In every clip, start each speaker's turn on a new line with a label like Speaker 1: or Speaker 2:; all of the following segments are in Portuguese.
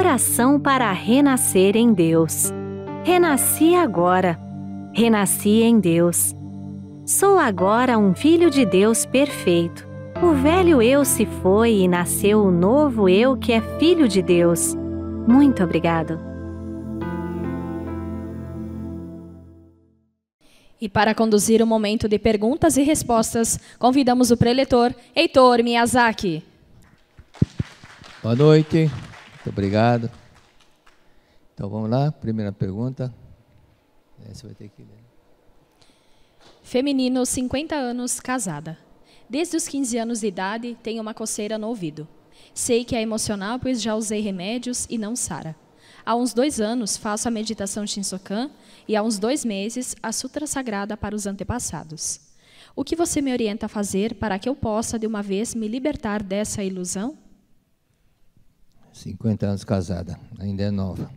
Speaker 1: Oração para renascer em Deus. Renasci agora. Renasci em Deus. Sou agora um filho de Deus perfeito. O velho eu se foi e nasceu o novo eu que é filho de Deus. Muito obrigado.
Speaker 2: E para conduzir o momento de perguntas e respostas, convidamos o preletor Heitor Miyazaki.
Speaker 3: Boa noite, muito obrigado. Então vamos lá, primeira pergunta. Você vai ter que ler.
Speaker 2: Feminino, 50 anos, casada. Desde os 15 anos de idade, tenho uma coceira no ouvido. Sei que é emocional, pois já usei remédios e não sara. Há uns 2 anos, faço a meditação Shinsokan e há uns 2 meses, a Sutra Sagrada para os antepassados. O que você me orienta a fazer para que eu possa, de uma vez, me libertar dessa ilusão?
Speaker 3: 50 anos casada, ainda é nova.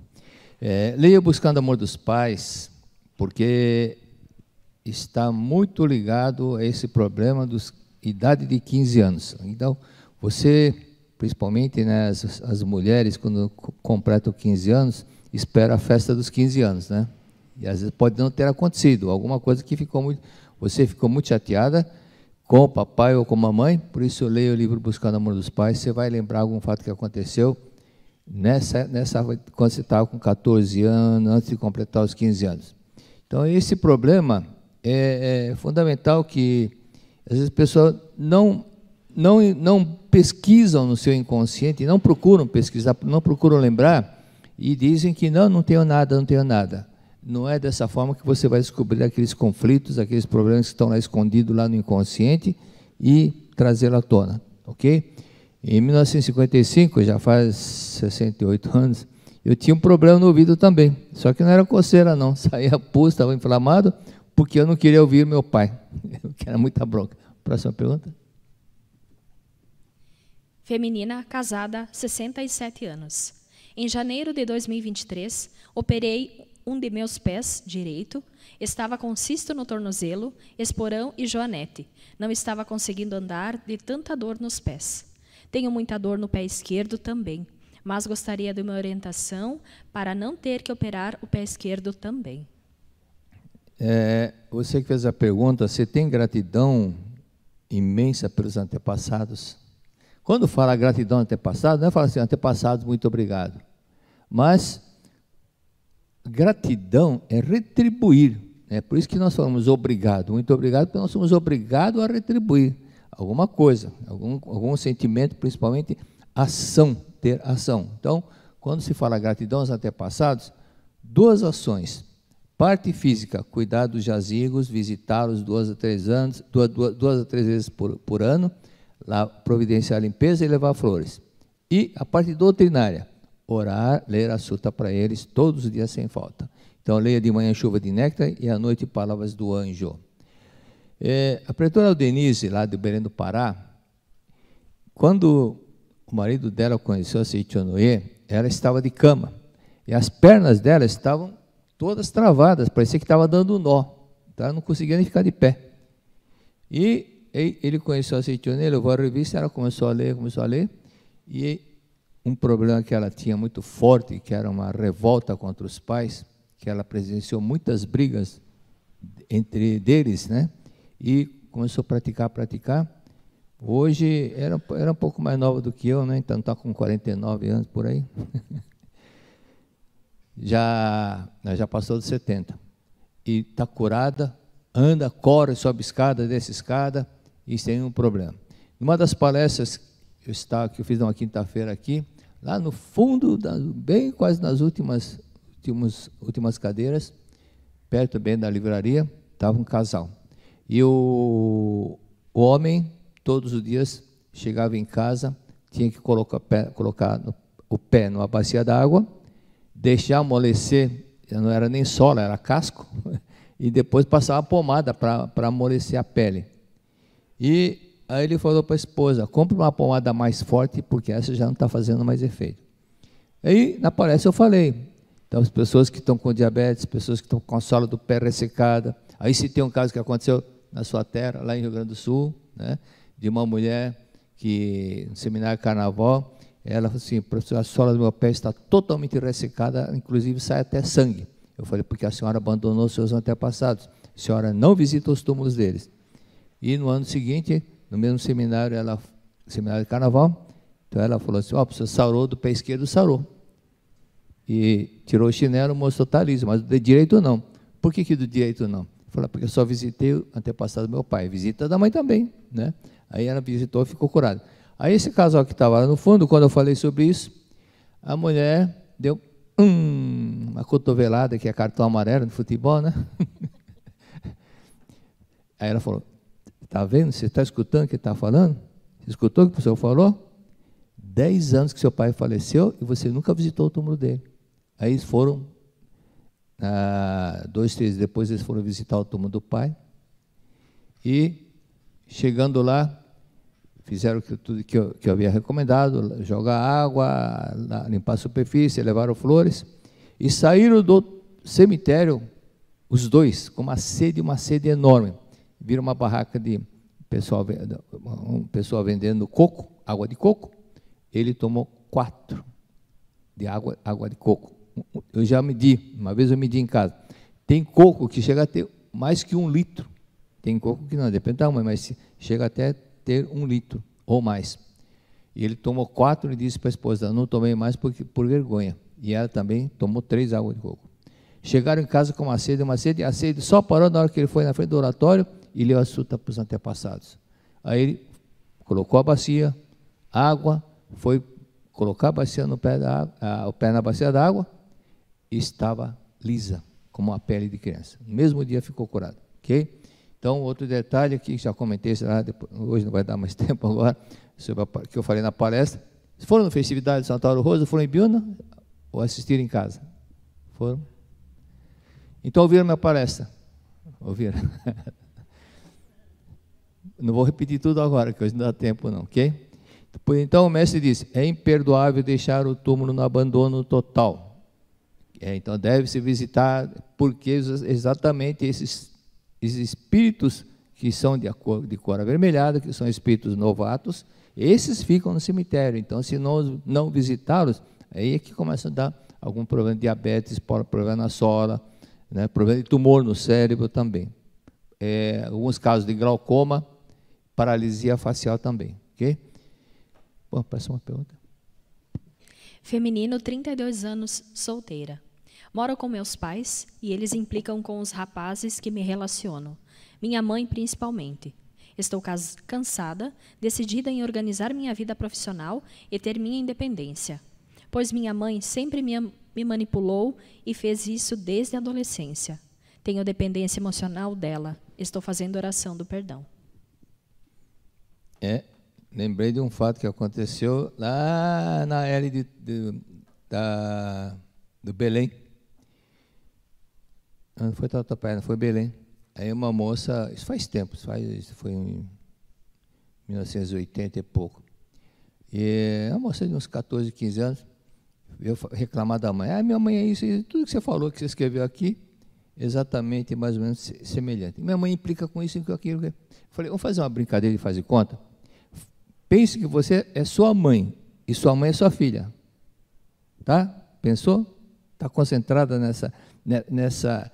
Speaker 3: Leia Buscando o Amor dos Pais, porque está muito ligado a esse problema dos idade de 15 anos. Então, você, principalmente, né, as mulheres, quando completam 15 anos, espera a festa dos 15 anos, né? E às vezes pode não ter acontecido, alguma coisa que você ficou muito chateada com o papai ou com a mamãe, por isso eu leio o livro Buscando o Amor dos Pais, você vai lembrar algum fato que aconteceu quando você estava com 14 anos, antes de completar os 15 anos. Então, esse problema é fundamental que, às vezes, as pessoas não pesquisam no seu inconsciente, não procuram pesquisar, não procuram lembrar, e dizem que não tenho nada, não tenho nada. Não é dessa forma que você vai descobrir aqueles conflitos, aqueles problemas que estão lá escondidos lá no inconsciente e trazê-lo à tona, ok? Em 1955, já faz 68 anos, eu tinha um problema no ouvido também, só que não era coceira não, saía pus, estava inflamado, porque eu não queria ouvir meu pai, que era muita bronca. Próxima pergunta.
Speaker 2: Feminina, casada, 67 anos. Em janeiro de 2023, operei um de meus pés direito, estava com cisto no tornozelo, esporão e joanete. Não estava conseguindo andar de tanta dor nos pés. Tenho muita dor no pé esquerdo também, mas gostaria de uma orientação para não ter que operar o pé esquerdo também.
Speaker 3: Você que fez a pergunta, você tem gratidão imensa pelos antepassados? Quando fala gratidão antepassado, não é falar assim, antepassados, muito obrigado. Mas gratidão é retribuir. É por isso que nós falamos obrigado, muito obrigado, porque nós somos obrigados a retribuir alguma coisa, algum sentimento, principalmente ação, ter ação. Então, quando se fala gratidão aos antepassados, 2 ações. Parte física, cuidar dos jazigos, visitá-los 2 a 3 vezes por ano, lá providenciar a limpeza e levar flores. E a parte doutrinária, orar, ler a suta para eles todos os dias sem falta. Então, leia de manhã Chuva de Néctar e à noite Palavras do Anjo. A preletora Denise, lá de Belém do Pará, quando o marido dela conheceu a Seichonoye, ela estava de cama, e as pernas dela estavam todas travadas, parecia que estava dando um nó, então ela não conseguia nem ficar de pé. E ele conheceu a Seichonoye, levou a revista, ela começou a ler, e um problema que ela tinha muito forte, que era uma revolta contra os pais, que ela presenciou muitas brigas entre deles, né? E começou a praticar. Hoje era um pouco mais nova do que eu, né? Então está com 49 anos por aí. Já passou dos 70. E está curada, anda, corre, sobe escada, desce escada, e sem nenhum problema. Numa das palestras que eu fiz uma quinta-feira aqui, lá no fundo, bem quase nas últimas cadeiras, perto bem da livraria, estava um casal. E o homem, todos os dias, chegava em casa, tinha que colocar o pé numa bacia d'água, deixar amolecer, não era nem sola, era casco, e depois passar uma pomada para amolecer a pele. E aí ele falou para a esposa, compre uma pomada mais forte, porque essa já não está fazendo mais efeito. Aí, na palestra, eu falei, então, as pessoas que estão com diabetes, pessoas que estão com a sola do pé ressecada, aí se tem um caso que aconteceu na sua terra, lá em Rio Grande do Sul, né, de uma mulher que, no seminário Carnaval, Ela falou assim, professor, a sola do meu pé está totalmente ressecada, inclusive sai até sangue. Eu falei, porque a senhora abandonou seus antepassados, a senhora não visita os túmulos deles. E no ano seguinte, no mesmo seminário, seminário de carnaval, então ela falou assim, ó, professor, sarou do pé esquerdo, sarou. E tirou o chinelo, mostrou tá liso, mas do direito não. Por que do direito não? Falei, porque eu só visitei o antepassado do meu pai, visita da mãe também, né? Aí ela visitou e ficou curada. Aí esse casal que estava lá no fundo, quando eu falei sobre isso, a mulher deu uma cotovelada, que é cartão amarelo no futebol, né? Aí ela falou, tá vendo? Você está escutando o que ele está falando? Você escutou o que o professor falou? 10 anos que seu pai faleceu e você nunca visitou o túmulo dele. Aí eles foram, 2, 3 depois eles foram visitar o túmulo do pai, e chegando lá, fizeram tudo que eu havia recomendado, jogar água, limpar a superfície, levaram flores, e saíram do cemitério, os dois, com uma sede enorme. Viram uma barraca de um pessoal vendendo coco, água de coco. Ele tomou 4 de água de coco. Eu já medi, uma vez eu medi em casa. Tem coco que chega a ter mais que 1 litro. Tem coco que não, depende da tamanho, mas chega até ter 1 litro ou mais. E ele tomou 4 e disse para a esposa, não tomei mais por vergonha. E ela também tomou 3 águas de coco. Chegaram em casa com uma sede, a sede só parou na hora que ele foi na frente do oratório e leu a suta para os antepassados. Aí ele colocou a bacia, água, foi colocar a bacia no pé o pé na bacia d'água e estava lisa, como a pele de criança. No mesmo dia ficou curado, ok? Então, outro detalhe aqui, já comentei, hoje não vai dar mais tempo agora, sobre o que eu falei na palestra. Se foram na festividade de Santa Aura Rosa, foram em Biúna ou assistiram em casa? Foram? Então, ouviram minha palestra? Ouviram? Não vou repetir tudo agora, que hoje não dá tempo não, ok? Então o mestre disse, é imperdoável deixar o túmulo no abandono total. Então deve-se visitar, porque exatamente esses espíritos que são de cor avermelhada, que são espíritos novatos, esses ficam no cemitério. Então se nós não visitá-los, aí é que começa a dar algum problema de diabetes, problema na sola, né, problema de tumor no cérebro também. Alguns casos de glaucoma, paralisia facial também, ok? Bom, passa uma pergunta.
Speaker 2: Feminino, 32 anos, solteira. Moro com meus pais e eles implicam com os rapazes que me relaciono. Minha mãe, principalmente. Estou cansada, decidida em organizar minha vida profissional e ter minha independência. Pois minha mãe sempre me manipulou e fez isso desde a adolescência. Tenho dependência emocional dela. Estou fazendo oração do perdão.
Speaker 3: Lembrei de um fato que aconteceu lá na L do Belém. Não foi Tatuapé, não foi Belém. Aí uma moça, isso faz tempo, isso foi em 1980 e pouco. E uma moça de uns 14, 15 anos, veio reclamar da mãe. Minha mãe é isso, tudo que você falou, que você escreveu aqui, exatamente, mais ou menos semelhante. Minha mãe implica com isso e com aquilo. Eu falei, vamos fazer uma brincadeira de fazer conta? Pense que você é sua mãe e sua mãe é sua filha. Tá? Pensou? Está concentrada nessa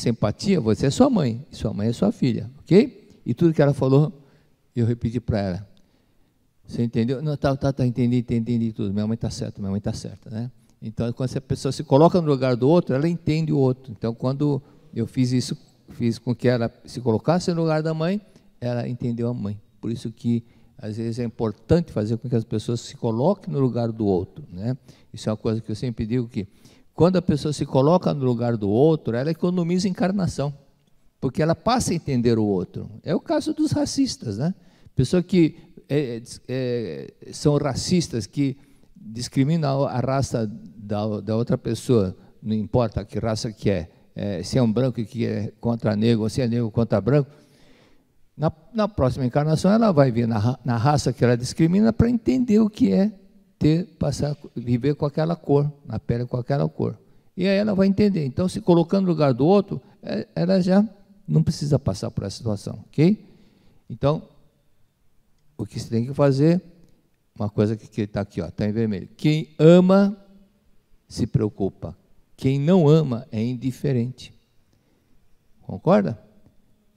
Speaker 3: empatia? Você é sua mãe e sua mãe é sua filha. Ok? E tudo que ela falou, eu repeti para ela. Você entendeu? Não, entendi tudo. Minha mãe está certa, né? Então, quando essa pessoa se coloca no lugar do outro, ela entende o outro. Então, quando eu fiz isso, fiz com que ela se colocasse no lugar da mãe, ela entendeu a mãe. Por isso que às vezes é importante fazer com que as pessoas se coloquem no lugar do outro, né? Isso é uma coisa que eu sempre digo, que quando a pessoa se coloca no lugar do outro, ela economiza encarnação, porque ela passa a entender o outro. É o caso dos racistas, né? Pessoas que são racistas, que discriminam a raça da outra pessoa, não importa que raça que se é um branco que é contra negro, ou se é negro contra branco, na próxima encarnação, ela vai vir na raça que ela discrimina para entender o que é viver com aquela cor, na pele com aquela cor. E aí ela vai entender. Então, se colocando no lugar do outro, ela já não precisa passar por essa situação, ok? Então, o que você tem que fazer uma coisa que está aqui, está em vermelho. Quem ama se preocupa. Quem não ama é indiferente. Concorda?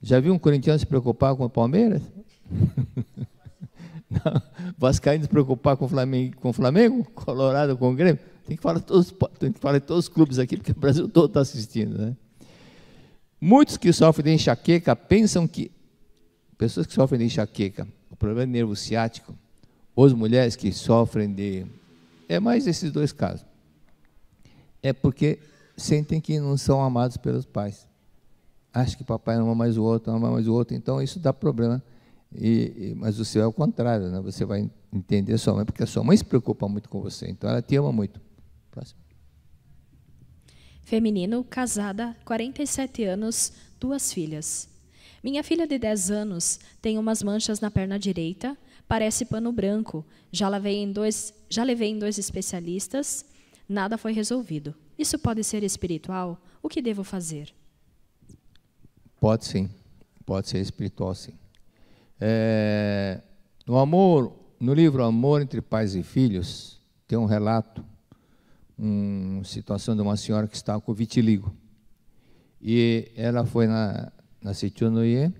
Speaker 3: Já viu um corintiano se preocupar com o Palmeiras? Não. Vascaíno se preocupar com o Flamengo? Colorado com o Grêmio? Tem que falar de todos os clubes aqui, porque o Brasil todo está assistindo, né? Muitos que sofrem de enxaqueca pensam que... Pessoas que sofrem de enxaqueca, o problema de nervo ciático, ou as mulheres que sofrem de... É mais esses dois casos. É porque sentem que não são amados pelos pais. Acham que papai não ama mais o outro, não ama mais o outro, então isso dá problema. Mas o seu é o contrário, né? Você vai entender a sua mãe, porque a sua mãe se preocupa muito com você, então ela te ama muito. Próximo.
Speaker 2: Feminino, casada, 47 anos, 2 filhas. Minha filha de 10 anos tem umas manchas na perna direita, parece pano branco. Já levei em dois especialistas, nada foi resolvido. Isso pode ser espiritual? O que devo fazer?
Speaker 3: Pode sim, pode ser espiritual sim. No livro Amor entre Pais e Filhos, tem um relato, uma situação de uma senhora que estava com vitiligo. E ela foi na Setionoye,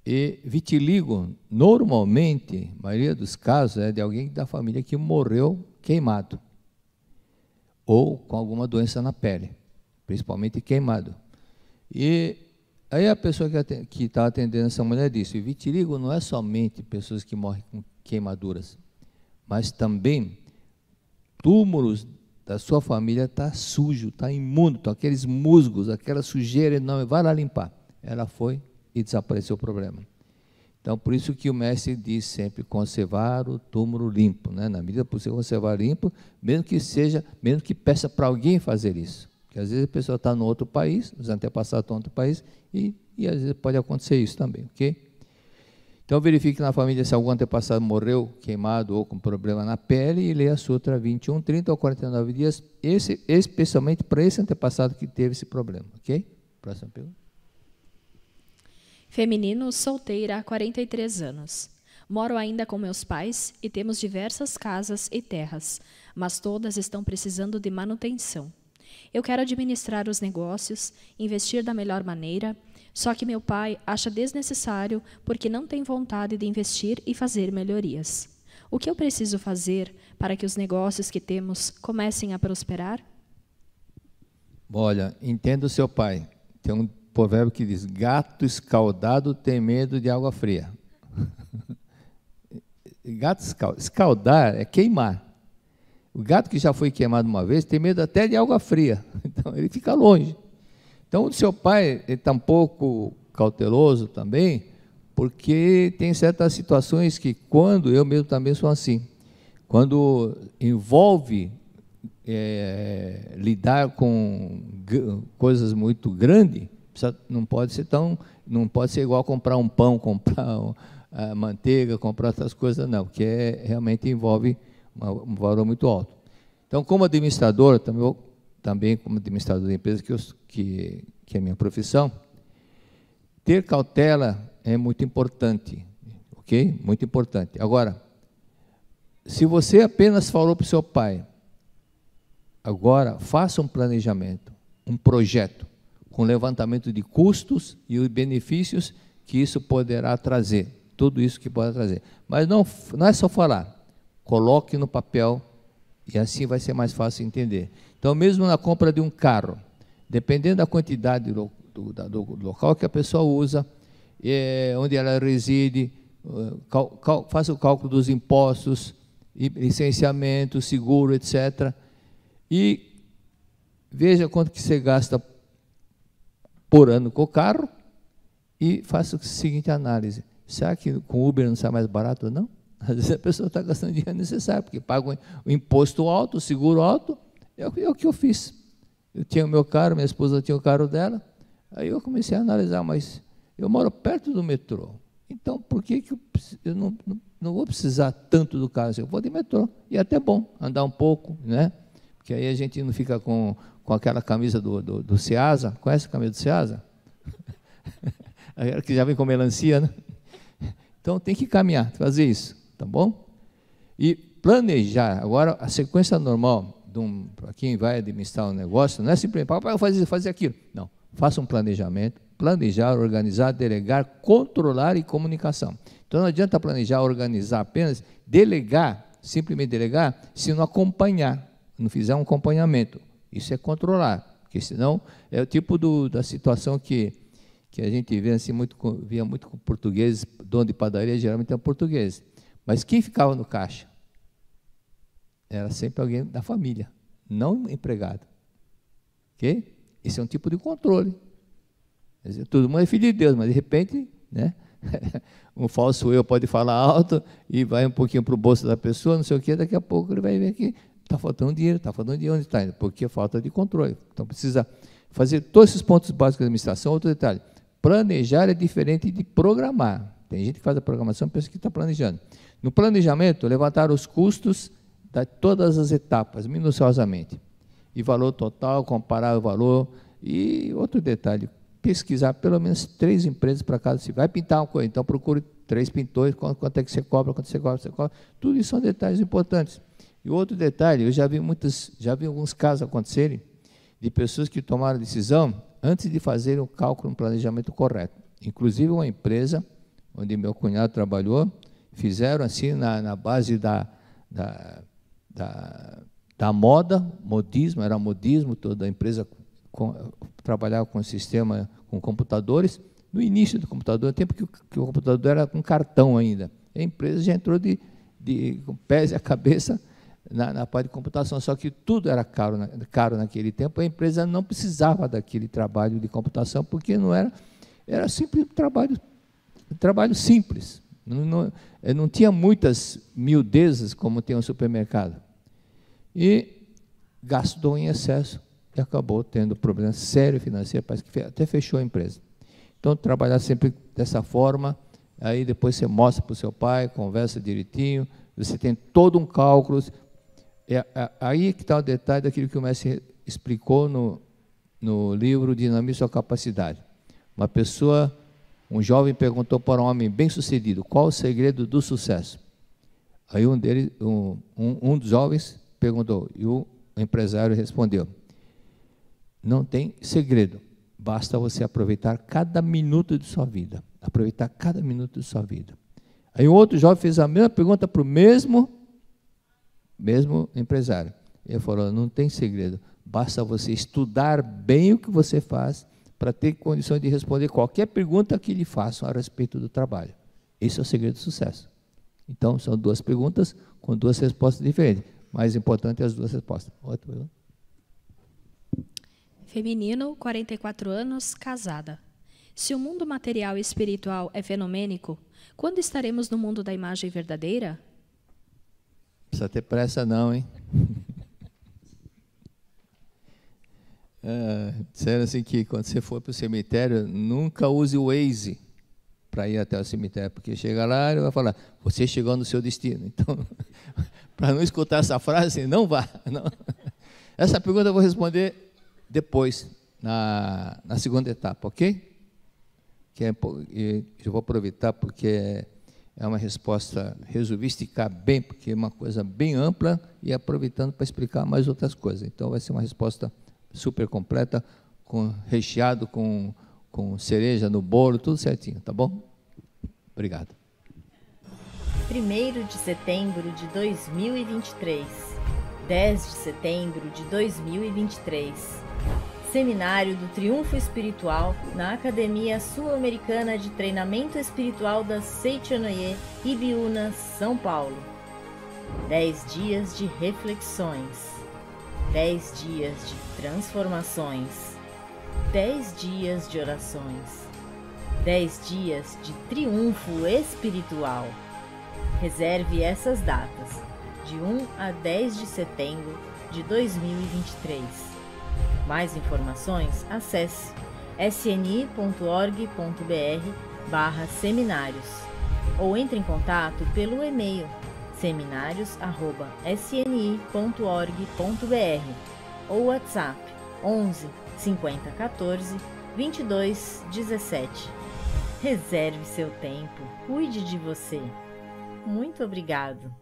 Speaker 3: e vitiligo, normalmente, a maioria dos casos, é de alguém da família que morreu queimado, ou com alguma doença na pele, principalmente queimado. E aí a pessoa que estava atendendo essa mulher disse, vitiligo não é somente pessoas que morrem com queimaduras, mas também túmulos da sua família está sujo, está imundo, estão aqueles musgos, aquela sujeira enorme, vai lá limpar. Ela foi e desapareceu o problema. Então, por isso que o mestre diz sempre, conservar o túmulo limpo, né? Na medida possível, conservar limpo, mesmo que peça para alguém fazer isso. Porque às vezes a pessoa está no outro país, os antepassados estão em outro país, e às vezes pode acontecer isso também, ok? Então, verifique na família se algum antepassado morreu queimado ou com problema na pele e leia a Sutra 21, 30 ou 49 dias, especialmente para esse antepassado que teve esse problema, ok? Próxima pergunta.
Speaker 2: Feminino, solteira, 43 anos. Moro ainda com meus pais e temos diversas casas e terras, mas todas estão precisando de manutenção. Eu quero administrar os negócios, investir da melhor maneira, só que meu pai acha desnecessário porque não tem vontade de investir e fazer melhorias. O que eu preciso fazer para que os negócios que temos comecem a prosperar?
Speaker 3: Olha, entenda o seu pai. Tem um provérbio que diz, gato escaldado tem medo de água fria. Gato escaldar é queimar. O gato que já foi queimado uma vez tem medo até de água fria, então ele fica longe. Então o seu pai está um pouco cauteloso também, porque tem certas situações que eu mesmo também sou assim, quando envolve lidar com coisas muito grandes, não pode ser igual comprar um pão, comprar manteiga, comprar essas coisas, não, porque realmente envolve um valor muito alto. Então, como administrador, também como administrador de empresa, que é a minha profissão, ter cautela é muito importante, ok? Muito importante. Agora, se você apenas falou para o seu pai, agora faça um planejamento, um projeto, com levantamento de custos e os benefícios que isso poderá trazer, tudo isso que pode trazer. Mas não é só falar, coloque no papel e assim vai ser mais fácil entender. Então, mesmo na compra de um carro, dependendo da quantidade do local que a pessoa usa, onde ela reside, faça o cálculo dos impostos, licenciamento, seguro, etc. E veja quanto que você gasta por ano com o carro e faça a seguinte análise. Será que com o Uber não sai mais barato ou não? Às vezes a pessoa está gastando dinheiro necessário, porque paga o imposto alto, o seguro alto. É o que eu fiz. Eu tinha o meu carro, minha esposa tinha o carro dela. Aí eu comecei a analisar, mas eu moro perto do metrô. Então, por que eu não vou precisar tanto do carro? Eu vou de metrô. E é até bom andar um pouco, né? Porque aí a gente não fica com aquela camisa do Ceasa. Conhece a camisa do Ceasa? Que já vem com melancia, né? Então, tem que caminhar, fazer isso, tá bom? E planejar, agora a sequência normal para quem vai administrar um negócio, não é simplesmente, papai, fazer aquilo. Não, faça um planejamento, planejar, organizar, delegar, controlar e comunicação. Então não adianta planejar, organizar apenas, delegar, simplesmente delegar, se não acompanhar, não fizer um acompanhamento. Isso é controlar, porque senão é o tipo da situação que a gente vê assim, via muito com portugueses, dono de padaria, geralmente é português. Mas quem ficava no caixa? Era sempre alguém da família, não empregado. Ok? Esse é um tipo de controle. Quer dizer, todo mundo é filho de Deus, mas de repente, né, um falso eu pode falar alto e vai um pouquinho para o bolso da pessoa, não sei o quê, daqui a pouco ele vai ver que está faltando dinheiro, onde está indo? Porque é falta de controle. Então precisa fazer todos esses pontos básicos da administração. Outro detalhe, planejar é diferente de programar. Tem gente que faz a programação e pensa que está planejando. No planejamento, levantar os custos de todas as etapas, minuciosamente. E valor total, comparar o valor. E outro detalhe, pesquisar pelo menos 3 empresas para cada. Se vai pintar uma coisa, então procure 3 pintores, quanto é que você cobra, quanto você cobra. Tudo isso são detalhes importantes. E outro detalhe, eu já vi alguns casos acontecerem de pessoas que tomaram a decisão antes de fazerem o cálculo, um planejamento correto. Inclusive uma empresa onde meu cunhado trabalhou, fizeram assim na base da moda, modismo, era modismo, toda a empresa trabalhava com sistema, com computadores. No início do computador, no tempo que o computador era com cartão ainda, a empresa já entrou com pés e a cabeça na parte de computação, só que tudo era caro naquele tempo, a empresa não precisava daquele trabalho de computação, porque era simples trabalho simples, não tinha muitas miudezas como tem um supermercado. E gastou em excesso e acabou tendo problema sério financeiro, parece que até fechou a empresa. Então, trabalhar sempre dessa forma, aí depois você mostra para o seu pai, conversa direitinho, você tem todo um cálculo. Aí que está o detalhe daquilo que o mestre explicou no livro Dinamize Sua Capacidade. Um jovem perguntou para um homem bem-sucedido, qual o segredo do sucesso? Aí um dos jovens perguntou, e o empresário respondeu, não tem segredo, basta você aproveitar cada minuto de sua vida. Aproveitar cada minuto de sua vida. Aí um outro jovem fez a mesma pergunta para o mesmo empresário. Ele falou, não tem segredo, basta você estudar bem o que você faz para ter condições de responder qualquer pergunta que lhe façam a respeito do trabalho. Esse é o segredo do sucesso. Então, são 2 perguntas com 2 respostas diferentes. Mais importante é as 2 respostas. Outra pergunta.
Speaker 2: Feminino, 44 anos, casada. Se o mundo material e espiritual é fenomênico, quando estaremos no mundo da imagem verdadeira?
Speaker 3: Não precisa ter pressa não, hein? Disseram assim que quando você for para o cemitério, nunca use o Waze para ir até o cemitério, porque chega lá e vai falar, você chegou no seu destino. Então, para não escutar essa frase, não vá. Não. Essa pergunta eu vou responder depois, na segunda etapa, ok? Eu vou aproveitar porque é uma resposta, resolvi esticar bem, porque é uma coisa bem ampla, e aproveitando para explicar mais outras coisas. Então, vai ser uma resposta super completa, recheado com cereja no bolo, tudo certinho, tá bom? Obrigado.
Speaker 4: 1º de setembro de 2023, 10 de setembro de 2023, Seminário do Triunfo Espiritual na Academia Sul-Americana de Treinamento Espiritual da Seichonoye, Ibiúna, São Paulo. 10 dias de reflexões, 10 dias de transformações, 10 dias de orações, 10 dias de triunfo espiritual. Reserve essas datas, de 1 a 10 de setembro de 2023. Mais informações, acesse sni.org.br/seminários ou entre em contato pelo e-mail seminários@sni.org.br ou WhatsApp 11 50 14 22 17. Reserve seu tempo, cuide de você. Muito obrigado.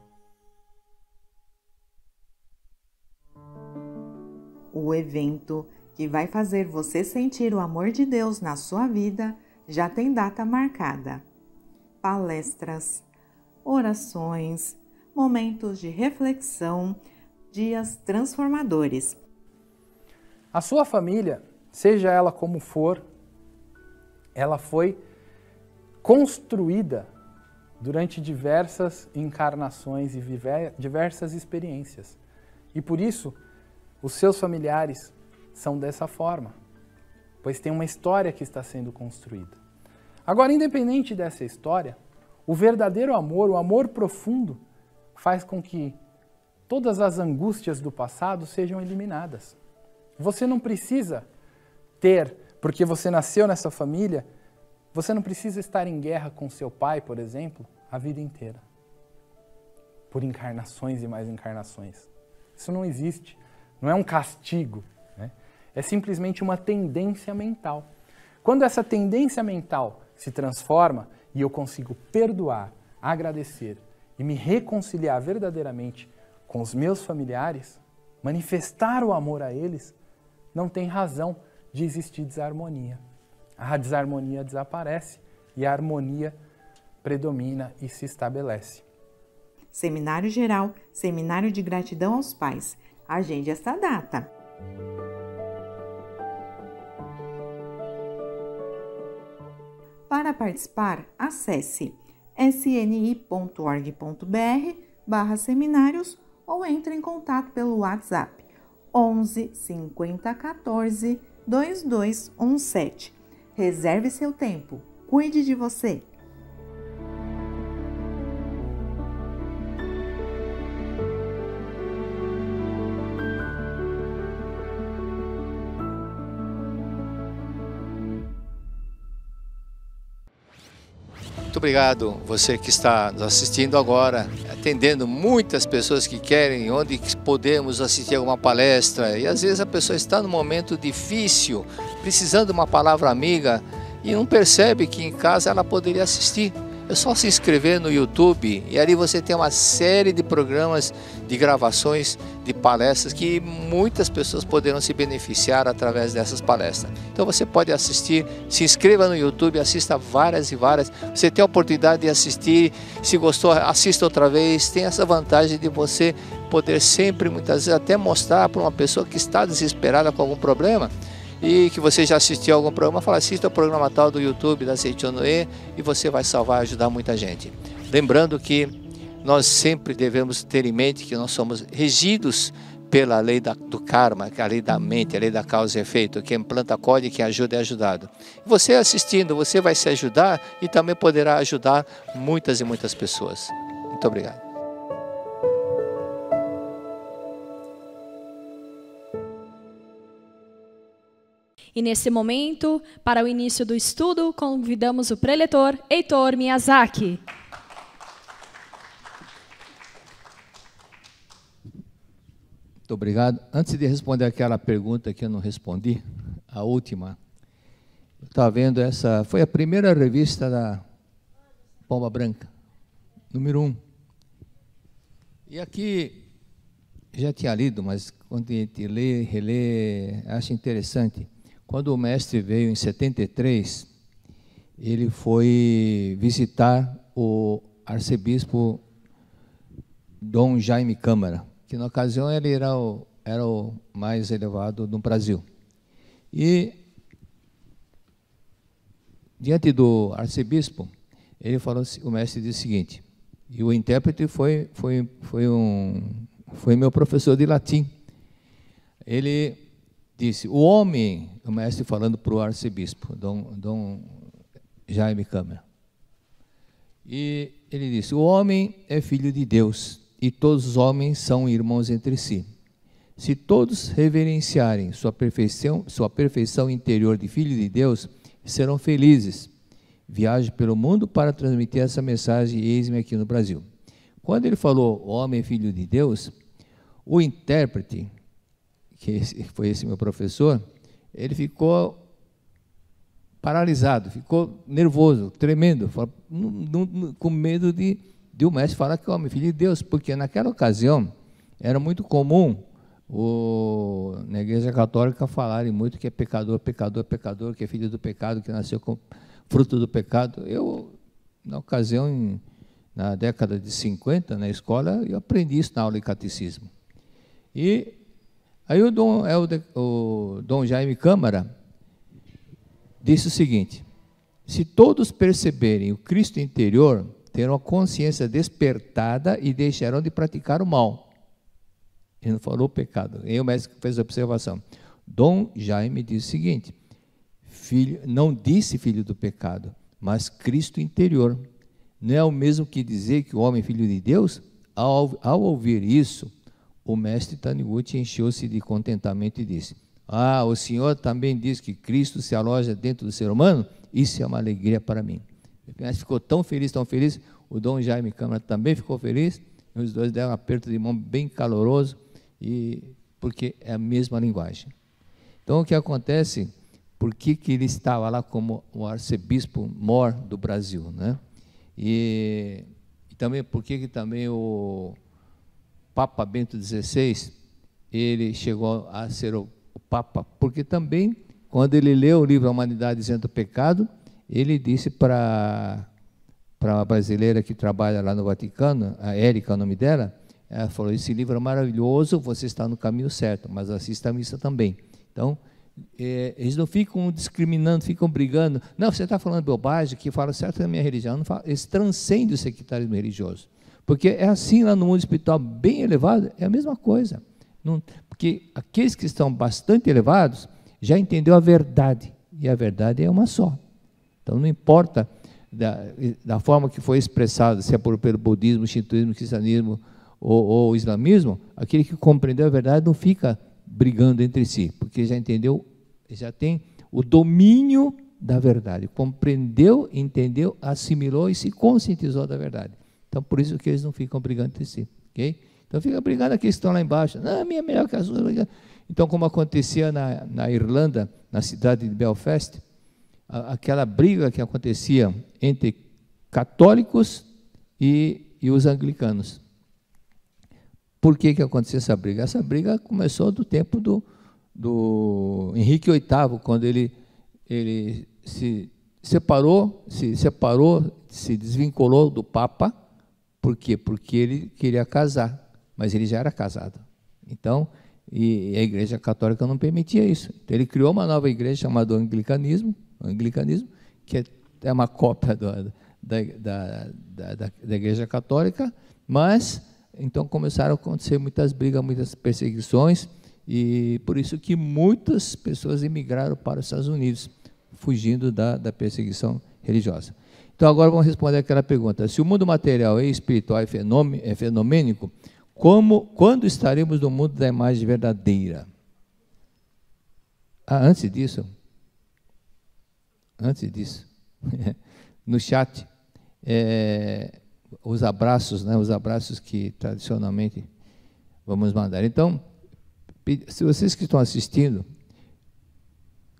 Speaker 5: O evento que vai fazer você sentir o amor de Deus na sua vida já tem data marcada. Palestras, orações, momentos de reflexão, dias transformadores.
Speaker 6: A sua família, seja ela como for, ela foi construída durante diversas encarnações e diversas experiências. E por isso, os seus familiares são dessa forma, pois tem uma história que está sendo construída. Agora, independente dessa história, o verdadeiro amor, o amor profundo, faz com que todas as angústias do passado sejam eliminadas. Você não precisa ter, porque você nasceu nessa família, você não precisa estar em guerra com seu pai, por exemplo, a vida inteira. Por encarnações e mais encarnações. Isso não existe. Não é um castigo. Né? É simplesmente uma tendência mental. Quando essa tendência mental se transforma e eu consigo perdoar, agradecer e me reconciliar verdadeiramente com os meus familiares, manifestar o amor a eles, não tem razão de existir desarmonia. A desarmonia desaparece e a harmonia predomina e se estabelece.
Speaker 5: Seminário Geral, Seminário de Gratidão aos Pais. Agende esta data. Para participar, acesse sni.org.br/seminários ou entre em contato pelo WhatsApp 11 50 14 2217. Reserve seu tempo. Cuide de você.
Speaker 3: Muito obrigado, você que está nos assistindo agora, atendendo muitas pessoas que querem, onde podemos assistir alguma palestra, e às vezes a pessoa está num momento difícil, precisando de uma palavra amiga, e não percebe que em casa ela poderia assistir. É só se inscrever no YouTube, e ali você tem uma série de programas, de gravações, de palestras, que muitas pessoas poderão se beneficiar através dessas palestras. Então você pode assistir, se inscreva no YouTube, assista várias e várias. Você tem a oportunidade de assistir, se gostou, assista outra vez. Tem essa vantagem de você poder sempre, muitas vezes, até mostrar para uma pessoa que está desesperada com algum problema, e que você já assistiu a algum programa, fala, assista o programa tal do YouTube da Seichonoe, e você vai salvar e ajudar muita gente. Lembrando que nós sempre devemos ter em mente que nós somos regidos pela lei do karma, que é a lei da mente, a lei da causa e efeito. Quem planta colhe, quem ajuda é ajudado. Você assistindo, você vai se ajudar e também poderá ajudar muitas e muitas pessoas. Muito obrigado.
Speaker 2: E nesse momento, para o início do estudo, convidamos o preletor Heitor Miyazaki.
Speaker 3: Muito obrigado. Antes de responder aquela pergunta que eu não respondi, a última, eu estava vendo essa, foi a primeira revista da Pomba Branca, número 1. E aqui, já tinha lido, mas quando a gente lê, relê, acho interessante. Quando o mestre veio em 73, ele foi visitar o arcebispo Dom Jaime Câmara, que na ocasião ele era o mais elevado do Brasil. E, diante do arcebispo, ele falou, o mestre disse o seguinte, e o intérprete foi meu professor de latim. Ele disse, o mestre falando para o arcebispo, Dom Jaime Câmara, e ele disse, o homem é filho de Deus, e todos os homens são irmãos entre si. Se todos reverenciarem sua perfeição interior de filho de Deus, serão felizes. Viaje pelo mundo para transmitir essa mensagem, e eis-me aqui no Brasil. Quando ele falou, o homem é filho de Deus, o intérprete, que foi esse meu professor, ele ficou paralisado, ficou nervoso, tremendo, com medo de o mestre falar que o homem é filho de Deus, porque naquela ocasião era muito comum na Igreja Católica falarem muito que é pecador, pecador, pecador, que é filho do pecado, que nasceu com fruto do pecado. Eu, na ocasião, na década de 50, na escola, eu aprendi isso na aula de catecismo. E aí o Dom Jaime Câmara disse o seguinte: se todos perceberem o Cristo interior, terão a consciência despertada e deixarão de praticar o mal. Ele não falou pecado. E o mestre fez a observação. Dom Jaime disse o seguinte: não disse filho do pecado, mas Cristo interior. Não é o mesmo que dizer que o homem é filho de Deus? Ao ouvir isso, o mestre Taniguchi encheu-se de contentamento e disse: o senhor também diz que Cristo se aloja dentro do ser humano? Isso é uma alegria para mim. O mestre ficou tão feliz, o Dom Jaime Câmara também ficou feliz, e os dois deram um aperto de mão bem caloroso, porque é a mesma linguagem. Então, o que acontece, por que ele estava lá como o arcebispo mor do Brasil, né? E também, por que também o Papa Bento XVI, ele chegou a ser o Papa? Porque também, quando ele leu o livro A Humanidade Isenta do Pecado, ele disse para a brasileira que trabalha lá no Vaticano, a Érica, o nome dela, ela falou: esse livro é maravilhoso, você está no caminho certo, mas assista a missa também. Então, eles não ficam discriminando, ficam brigando. Não, você está falando bobagem, que fala certo da minha religião. Não fala, eles transcendem o sectarismo religioso. Porque é assim lá no mundo espiritual bem elevado, é a mesma coisa. Porque aqueles que estão bastante elevados já entendeu a verdade, e a verdade é uma só. Então, não importa da forma que foi expressada, se é pelo budismo, shintoísmo, cristianismo ou o islamismo, aquele que compreendeu a verdade não fica brigando entre si, porque já entendeu, já tem o domínio da verdade, compreendeu, entendeu, assimilou e se conscientizou da verdade. Então, por isso que eles não ficam brigando entre si, ok? Então, fica brigando aqueles que estão lá embaixo. Não, a minha é melhor que a sua. Então, como acontecia na Irlanda, na cidade de Belfast, aquela briga que acontecia entre católicos e os anglicanos. Por que acontecia essa briga? Essa briga começou do tempo do Henrique VIII, quando ele se separou, se desvinculou do Papa. Por quê? Porque ele queria casar, mas ele já era casado. Então, e a Igreja Católica não permitia isso. Então, ele criou uma nova igreja chamada anglicanismo, que é uma cópia da Igreja Católica, mas então começaram a acontecer muitas brigas, muitas perseguições, e por isso que muitas pessoas emigraram para os Estados Unidos, fugindo da perseguição religiosa. Então, agora vamos responder aquela pergunta: se o mundo material e espiritual é fenomênico, quando estaremos no mundo da imagem verdadeira? Antes disso, no chat, os abraços, né, os abraços que tradicionalmente vamos mandar. Então, se vocês que estão assistindo,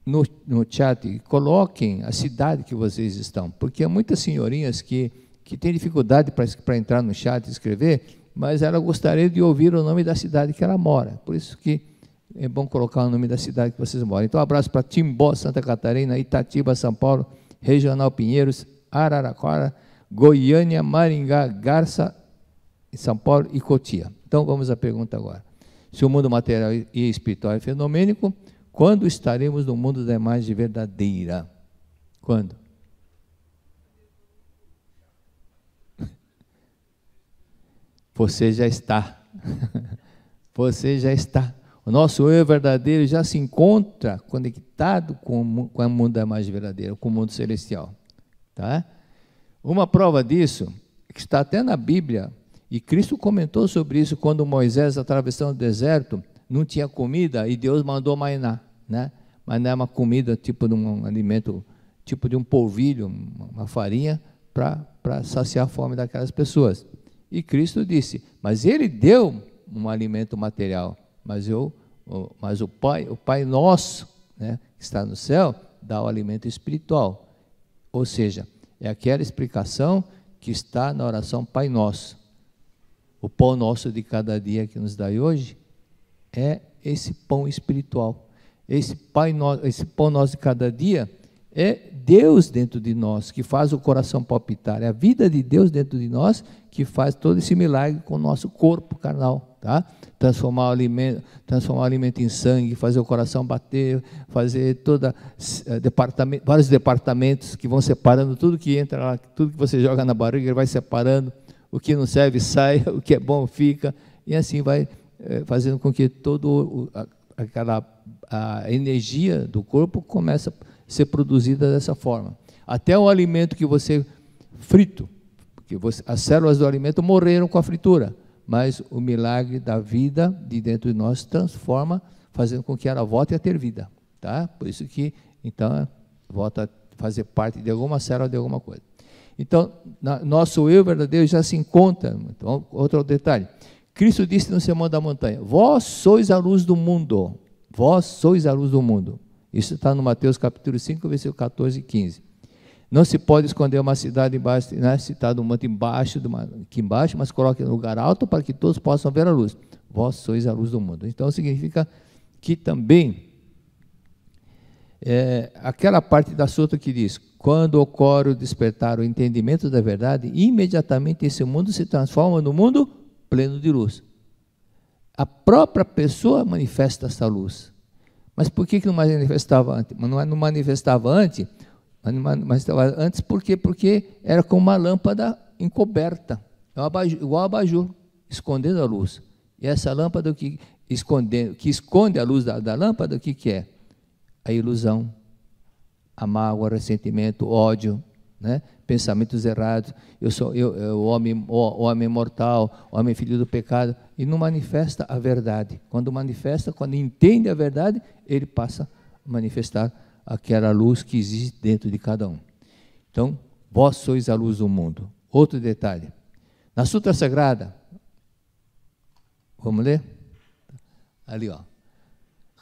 Speaker 3: no chat, coloquem a cidade que vocês estão, porque há muitas senhorinhas que têm dificuldade para entrar no chat e escrever, mas ela gostaria de ouvir o nome da cidade que ela mora. Por isso que é bom colocar o nome da cidade que vocês moram. Então, um abraço para Timbó, Santa Catarina, Itatiba, São Paulo, Regional Pinheiros, Araraquara, Goiânia, Maringá, Garça, São Paulo e Cotia. Então, vamos à pergunta agora. Se o mundo material e espiritual é fenomênico, quando estaremos no mundo da imagem verdadeira? Quando? Você já está. Você já está. O nosso eu verdadeiro já se encontra conectado com o mundo da imagem verdadeira, com o mundo celestial. Tá? Uma prova disso, que está até na Bíblia, e Cristo comentou sobre isso quando Moisés, atravessando o deserto, não tinha comida e Deus mandou maná, né? Maná é uma comida tipo de um alimento, tipo de um polvilho, uma farinha, para saciar a fome daquelas pessoas. E Cristo disse, mas Ele deu um alimento material, mas o Pai nosso, né, que está no céu, dá o alimento espiritual. Ou seja, é aquela explicação que está na oração Pai Nosso. O pão nosso de cada dia que nos dai hoje, é esse pão espiritual. Esse pão nosso de cada dia é Deus dentro de nós, que faz o coração palpitar. É a vida de Deus dentro de nós que faz todo esse milagre com o nosso corpo carnal, tá? Transformar o alimento em sangue, fazer o coração bater, fazer vários departamentos que vão separando tudo que entra lá, tudo que você joga na barriga, ele vai separando, o que não serve sai, o que é bom fica, e assim vai fazendo com que a energia do corpo comece a ser produzida dessa forma. Até o alimento que você frito, porque as células do alimento morreram com a fritura, mas o milagre da vida de dentro de nós transforma, fazendo com que ela volte a ter vida, tá? Por isso que, então, volta a fazer parte de alguma célula, de alguma coisa. Então, nosso eu verdadeiro já se encontra. Então, outro detalhe, Cristo disse no Sermão da Montanha, vós sois a luz do mundo, vós sois a luz do mundo. Isso está no Mateus capítulo 5, versículo 14 e 15. Não se pode esconder uma cidade embaixo, né, citado um monte aqui embaixo, mas coloque no lugar alto para que todos possam ver a luz. Vós sois a luz do mundo. Então significa que também, aquela parte da sútra que diz, quando ocorre o despertar, o entendimento da verdade, imediatamente esse mundo se transforma no mundo pleno de luz. A própria pessoa manifesta essa luz. Mas por que não manifestava antes? Não manifestava antes? Antes por quê? Porque era como uma lâmpada encoberta, igual abajur, escondendo a luz. E essa lâmpada que esconde a luz da lâmpada, o que é? A ilusão, a mágoa, o ressentimento, o ódio, né? Pensamentos errados. O homem mortal, o homem filho do pecado, e não manifesta a verdade. Quando entende a verdade, ele passa a manifestar aquela luz que existe dentro de cada um. Então, vós sois a luz do mundo. Outro detalhe, na Sutra Sagrada, vamos ler? Ali, ó.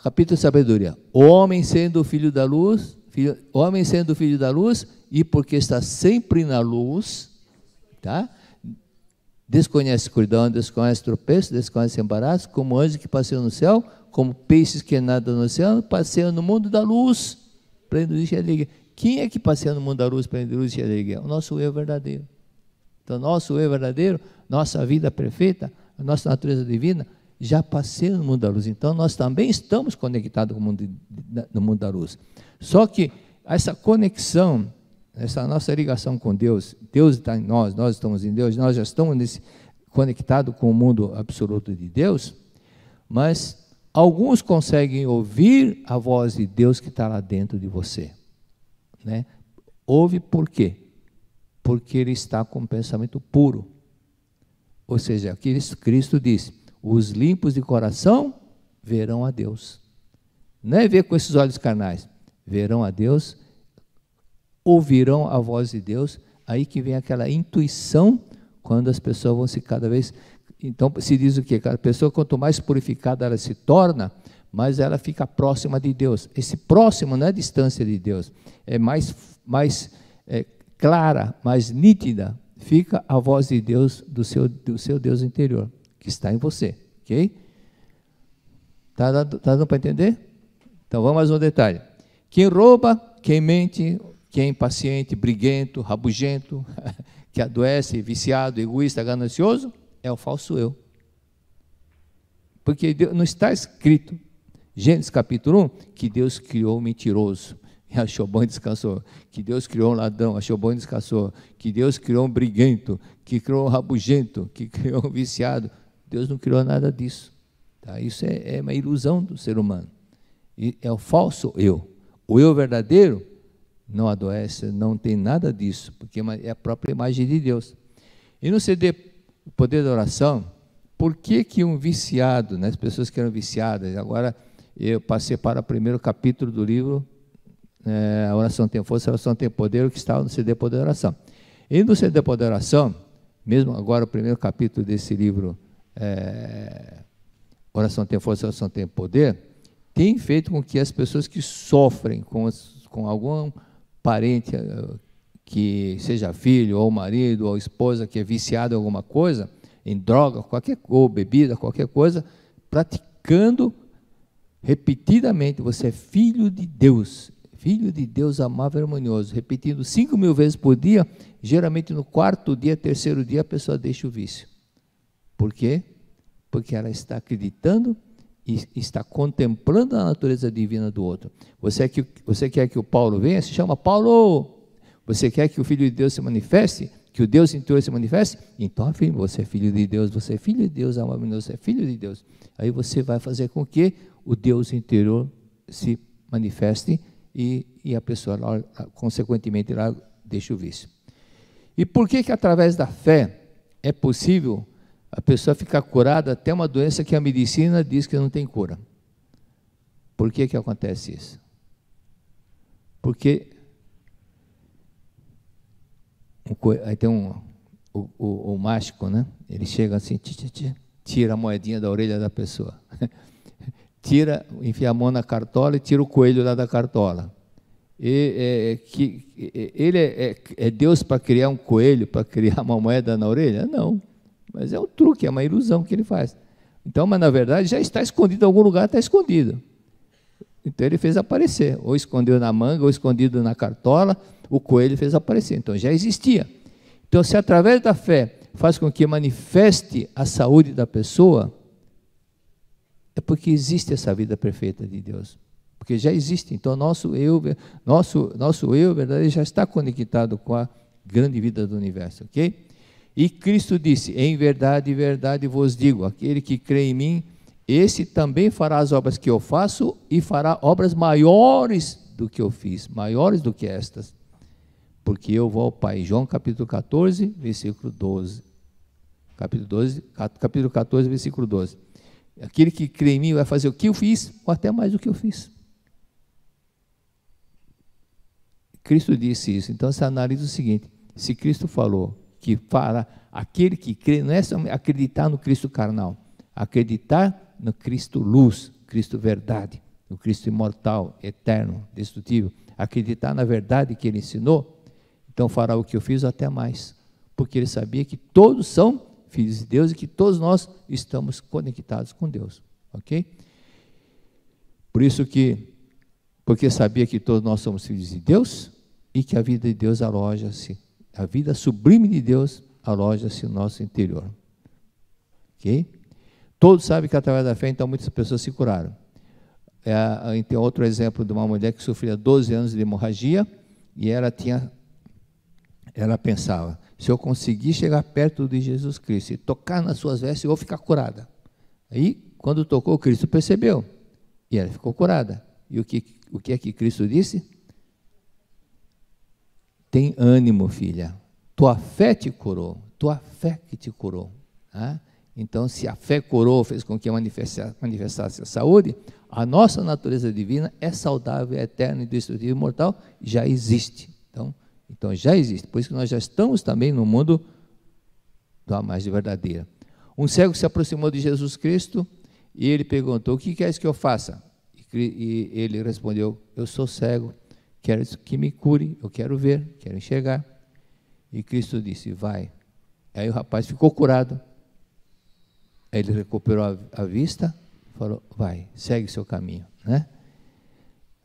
Speaker 3: Capítulo de Sabedoria. O homem sendo filho da luz, e porque está sempre na luz, tá? Desconhece escuridão, desconhece tropeço, desconhece embaraço, como anjos que passeiam no céu, como peixes que nadam no oceano, passeiam no mundo da luz, pleno de luz e alegria. Quem é que passeia no mundo da luz, pleno de luz e alegria? O nosso eu verdadeiro. Então, nosso eu verdadeiro, nossa vida perfeita, a nossa natureza divina, já passeia no mundo da luz. Então, nós também estamos conectados com no mundo da luz. Só que essa conexão, essa nossa ligação com Deus, Deus está em nós, nós estamos em Deus, nós já estamos conectados com o mundo absoluto de Deus, mas alguns conseguem ouvir a voz de Deus que está lá dentro de você, né? Ouve por quê? Porque ele está com um pensamento puro. Ou seja, aqui Cristo diz, os limpos de coração verão a Deus. Não é ver com esses olhos carnais, verão a Deus, ouvirão a voz de Deus, aí que vem aquela intuição, quando as pessoas vão se cada vez... Então, se diz o quê? A pessoa, quanto mais purificada ela se torna, mais ela fica próxima de Deus. Esse próximo não é a distância de Deus, é mais clara, mais nítida, fica a voz de Deus, do seu Deus interior, que está em você, ok? Está dando para entender? Então, vamos mais um detalhe. Quem rouba, quem mente, quem é impaciente, briguento, rabugento, que adoece, viciado, egoísta, ganancioso, é o falso eu. Porque não está escrito, Gênesis capítulo 1, que Deus criou o mentiroso e achou bom e descansou. Que Deus criou um ladrão, achou bom e descansou. Que Deus criou um briguento, que criou um rabugento, que criou um viciado. Deus não criou nada disso. Tá? Isso é uma ilusão do ser humano. E é o falso eu. O eu verdadeiro não adoece, não tem nada disso, porque é a própria imagem de Deus. E no CD O Poder da Oração, por que um viciado, né, as pessoas que eram viciadas, agora eu passei para o primeiro capítulo do livro, A Oração Tem Força, a Oração Tem Poder, o que estava no CD Poder da Oração. E no CD Poder da Oração, mesmo agora o primeiro capítulo desse livro, Oração Tem Força, a Oração Tem Poder, tem feito com que as pessoas que sofrem com algum parente, que seja filho, ou marido, ou esposa, que é viciado em alguma coisa, em droga, ou bebida, qualquer coisa, explicando repetidamente, você é filho de Deus amável e harmonioso, repetindo 5.000 vezes por dia, geralmente no 4º dia, 3º dia, a pessoa deixa o vício. Por quê? Porque ela está acreditando e está contemplando a natureza divina do outro. Você quer que o Paulo venha? Se chama Paulo. Você quer que o Filho de Deus se manifeste? Que o Deus interior se manifeste? Então, afirme, você é filho de Deus, você é filho de Deus, você é filho de Deus. Aí você vai fazer com que o Deus interior se manifeste e a pessoa, consequentemente, lá deixa o vício. E por que através da fé é possível a pessoa ficar curada até uma doença que a medicina diz que não tem cura? Por que acontece isso? Porque aí tem o mágico, né? Ele chega assim, tira a moedinha da orelha da pessoa. Enfia a mão na cartola e tira o coelho lá da cartola. Ele é Deus para criar um coelho, para criar uma moeda na orelha? Não, mas é um truque, é uma ilusão que ele faz. Então, mas na verdade já está escondido em algum lugar, está escondido. Então ele fez aparecer, ou escondeu na manga, ou escondido na cartola, o coelho fez aparecer, então já existia. Então, se através da fé faz com que manifeste a saúde da pessoa, é porque existe essa vida perfeita de Deus, porque já existe. Então nosso eu verdadeiro já está conectado com a grande vida do universo, ok? E Cristo disse, em verdade, verdade vos digo, aquele que crê em mim, esse também fará as obras que eu faço e fará obras maiores do que eu fiz, maiores do que estas, porque eu vou ao Pai. João capítulo 14, versículo 12. Capítulo 14, versículo 12. Aquele que crê em mim vai fazer o que eu fiz, ou até mais do que eu fiz. Cristo disse isso. Então você analisa o seguinte, se Cristo falou que fará, aquele que crê, não é só acreditar no Cristo carnal, acreditar no Cristo luz, Cristo verdade, no Cristo imortal, eterno, destrutível, acreditar na verdade que ele ensinou, então fará o que eu fiz, até mais, porque ele sabia que todos são filhos de Deus e que todos nós estamos conectados com Deus, ok? Por isso porque sabia que todos nós somos filhos de Deus e que a vida de Deus aloja-se, a vida sublime de Deus aloja-se no nosso interior, ok? Todos sabem que através da fé, então, muitas pessoas se curaram. Tem outro exemplo de uma mulher que sofria 12 anos de hemorragia e ela pensava, se eu conseguir chegar perto de Jesus Cristo e tocar nas suas vestes, eu vou ficar curada. Aí, quando tocou, Cristo percebeu e ela ficou curada. E o que é que Cristo disse? Tem ânimo, filha, tua fé te curou, tua fé que te curou. Tá? Então, se a fé curou, fez com que manifestasse a saúde, a nossa natureza divina é saudável, é eterna, indestrutível, imortal, já existe. Então já existe, por isso que nós já estamos também no mundo da mais verdadeira. Um cego se aproximou de Jesus Cristo e ele perguntou, o que queres que eu faça? E ele respondeu, eu sou cego, quero que me cure, eu quero ver, quero enxergar. E Cristo disse, vai. Aí o rapaz ficou curado. Aí ele recuperou a vista, falou, vai, segue seu caminho. Né?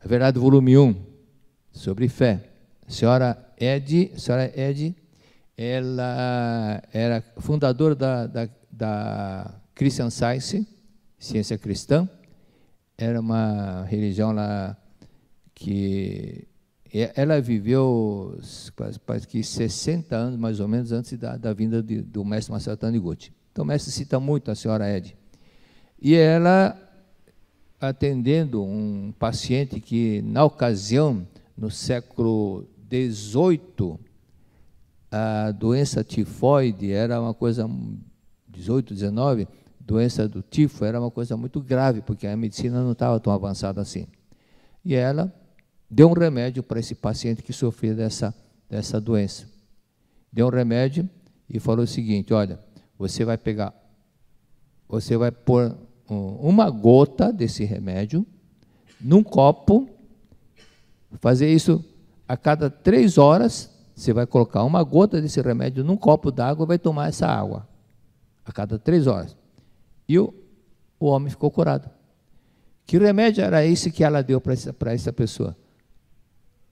Speaker 3: A Verdade, volume 1, sobre fé. A senhora Ed, ela era fundadora da Christian Science, ciência cristã. Era uma religião lá que ela viveu quase que 60 anos, mais ou menos, antes da vinda do mestre Masaru Taniguchi. Então o mestre cita muito a senhora Ed. E ela, atendendo um paciente que, na ocasião, no século XVIII, a doença tifoide era uma coisa, 18, 19, doença do tifo era uma coisa muito grave, porque a medicina não estava tão avançada assim. E ela deu um remédio para esse paciente que sofria dessa doença. Deu um remédio e falou o seguinte, olha, você vai pôr uma gota desse remédio num copo, fazer isso a cada 3 horas, você vai colocar uma gota desse remédio num copo d'água e vai tomar essa água, a cada 3 horas. E o homem ficou curado. Que remédio era esse que ela deu para essa pessoa?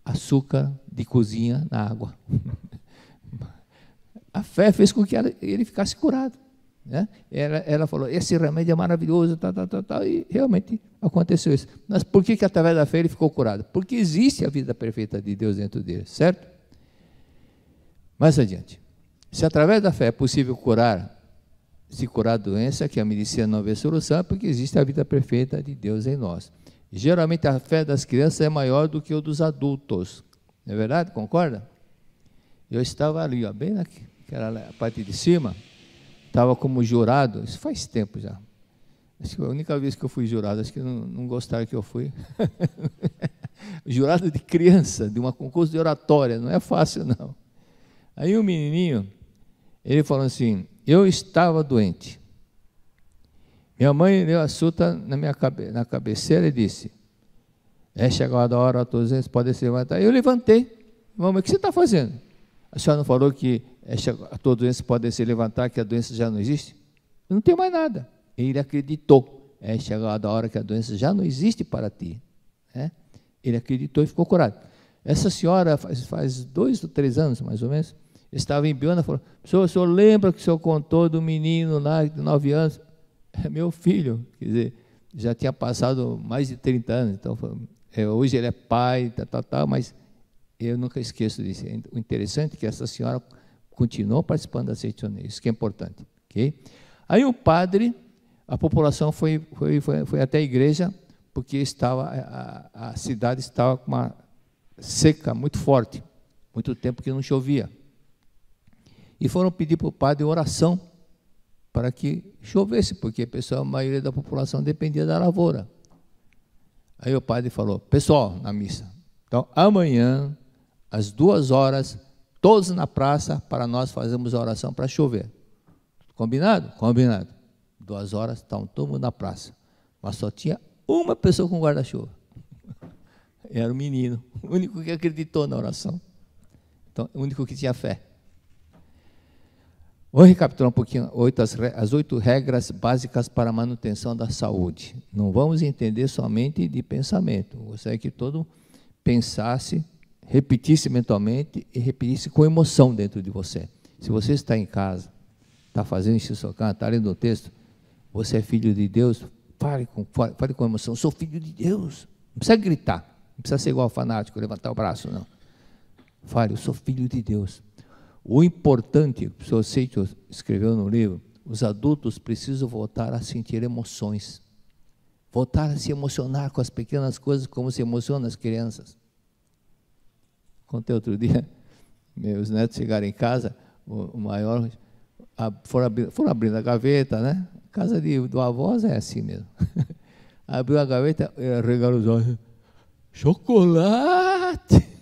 Speaker 3: Açúcar de cozinha na água. A fé fez com que ele ficasse curado. Né? Ela falou, esse remédio é maravilhoso, e realmente aconteceu isso. Mas por que através da fé ele ficou curado? Porque existe a vida perfeita de Deus dentro dele, certo? Mais adiante, se através da fé é possível se curar a doença, que a medicina não vê solução, é porque existe a vida perfeita de Deus em nós. E, geralmente a fé das crianças é maior do que o dos adultos, não é verdade? Concorda? Eu estava ali, bem naquela parte de cima, estava como jurado, isso faz tempo já. Acho que a única vez que eu fui jurado, acho que não gostaram que eu fui. Jurado de criança, de um concurso de oratória, não é fácil não. Aí o menininho, ele falou assim, eu estava doente. Minha mãe deu a suta na cabeceira e disse, é chegada a hora, todos eles podem se levantar. Eu levantei. Mamãe, o que você está fazendo? A senhora não falou que todos eles podem se levantar, que a doença já não existe? Eu não tenho mais nada. Ele acreditou. É chegada a hora que a doença já não existe para ti. Ele acreditou e ficou curado. Essa senhora, faz 2 ou 3 anos, mais ou menos, estava em Biona e falou, o senhor lembra que o senhor contou do menino lá de 9 anos? É meu filho, quer dizer, já tinha passado mais de 30 anos, então hoje ele é pai, mas eu nunca esqueço disso. O interessante é que essa senhora continuou participando da Seitoneia, isso que é importante. Okay? Aí o padre, a população foi até a igreja, porque a cidade estava com uma seca muito forte, muito tempo que não chovia. E foram pedir para o padre oração para que chovesse, porque a maioria da população dependia da lavoura. Aí o padre falou, pessoal, na missa, então amanhã, às 2 horas, todos na praça, para nós fazermos a oração para chover. Combinado? Combinado. 2 horas, estavam todo mundo na praça, mas só tinha uma pessoa com guarda-chuva. Era o menino, o único que acreditou na oração. Então, o único que tinha fé. Vou recapitular um pouquinho as 8 regras básicas para a manutenção da saúde. Não vamos entender somente de pensamento. Gostaria que todo pensasse, repetisse mentalmente e repetisse com emoção dentro de você. Se você está em casa, está fazendo xixocã, está lendo o texto, você é filho de Deus, fale com emoção, sou filho de Deus. Não precisa gritar, não precisa ser igual fanático, levantar o braço, não. Fale, eu sou filho de Deus. O importante, o professor Seito escreveu no livro, os adultos precisam voltar a sentir emoções, voltar a se emocionar com as pequenas coisas como se emocionam as crianças. Contei outro dia, meus netos chegaram em casa, o maior, foram abrindo a gaveta, né? A casa do avô é assim mesmo. Abriu a gaveta, regalou os olhos, chocolate!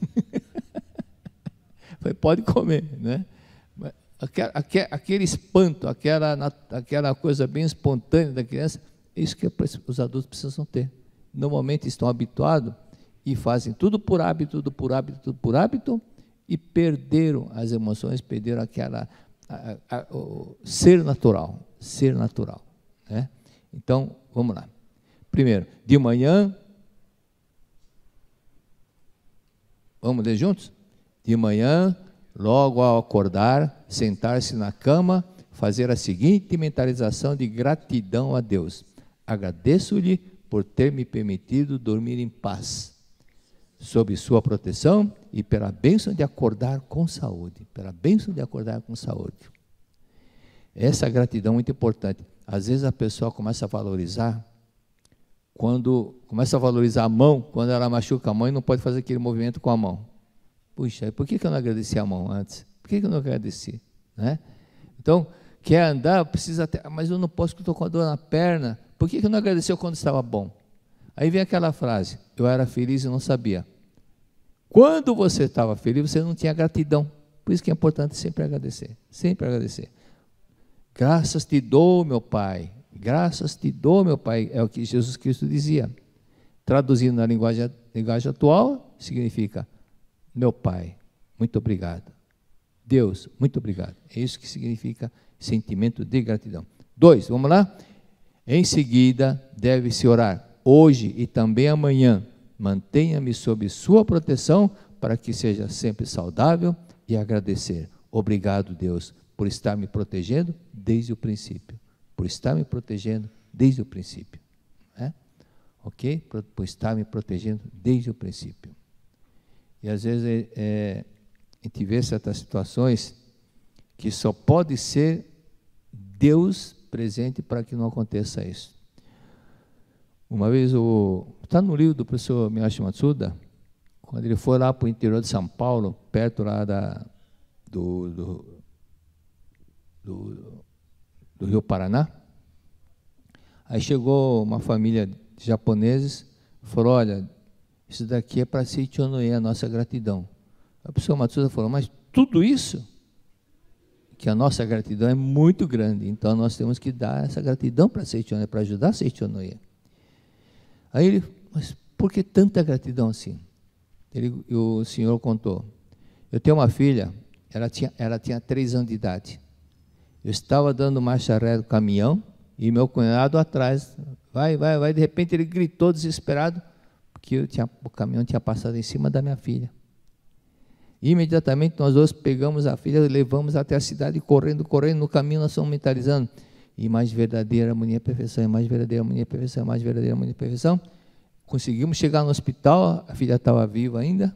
Speaker 3: Pode comer, né? Aquele espanto, aquela coisa bem espontânea da criança, é isso que os adultos precisam ter. Normalmente estão habituados e fazem tudo por hábito, e perderam as emoções, perderam o ser natural, né? Então, vamos lá. Primeiro, de manhã, vamos ler juntos? De manhã, logo ao acordar, sentar-se na cama, fazer a seguinte mentalização de gratidão a Deus. Agradeço-lhe por ter me permitido dormir em paz, sob sua proteção e pela bênção de acordar com saúde. Essa gratidão é muito importante. Às vezes a pessoa começa a valorizar, quando começa a valorizar a mão, quando ela machuca a mão e não pode fazer aquele movimento com a mão. Puxa, por que eu não agradeci a mão antes? Por que eu não agradeci? Né? Então, quer andar, precisa até, mas eu não posso, porque eu estou com a dor na perna. Por que eu não agradeceu quando estava bom? Aí vem aquela frase, eu era feliz e não sabia. Quando você estava feliz, você não tinha gratidão. Por isso que é importante sempre agradecer. Graças te dou, meu Pai. Graças te dou, meu Pai. É o que Jesus Cristo dizia. Traduzindo na linguagem atual, significa, meu Pai, muito obrigado. Deus, muito obrigado. É isso que significa sentimento de gratidão. 2, vamos lá? Em seguida, deve-se orar, hoje e também amanhã, mantenha-me sob sua proteção, para que seja sempre saudável, e agradecer. Obrigado, Deus, por estar me protegendo desde o princípio. Por estar me protegendo desde o princípio. Ok? Por estar me protegendo desde o princípio. E às vezes a gente vê certas situações que só pode ser Deus presente para que não aconteça isso. Uma vez, está no livro do professor Miyashi Matsuda, quando ele foi lá para o interior de São Paulo, perto lá do Rio Paraná, aí chegou uma família de japoneses, falou, olha, isso daqui é para Seichonoye, a nossa gratidão. A professora Matsuda falou, mas tudo isso? Que a nossa gratidão é muito grande, então nós temos que dar essa gratidão para Seichonoye, para ajudar Seichonoye. Aí ele, mas por que tanta gratidão assim? O senhor contou, eu tenho uma filha, ela tinha 3 anos de idade. Eu estava dando marcha ré do caminhão, e meu cunhado atrás, vai, de repente ele gritou desesperado, porque o caminhão tinha passado em cima da minha filha. Imediatamente nós dois pegamos a filha, levamos até a cidade, correndo, no caminho nós fomos mentalizando, e mais verdadeira harmonia e perfeição, e mais verdadeira harmonia e perfeição, mais verdadeira harmonia e perfeição. Conseguimos chegar no hospital, a filha estava viva ainda,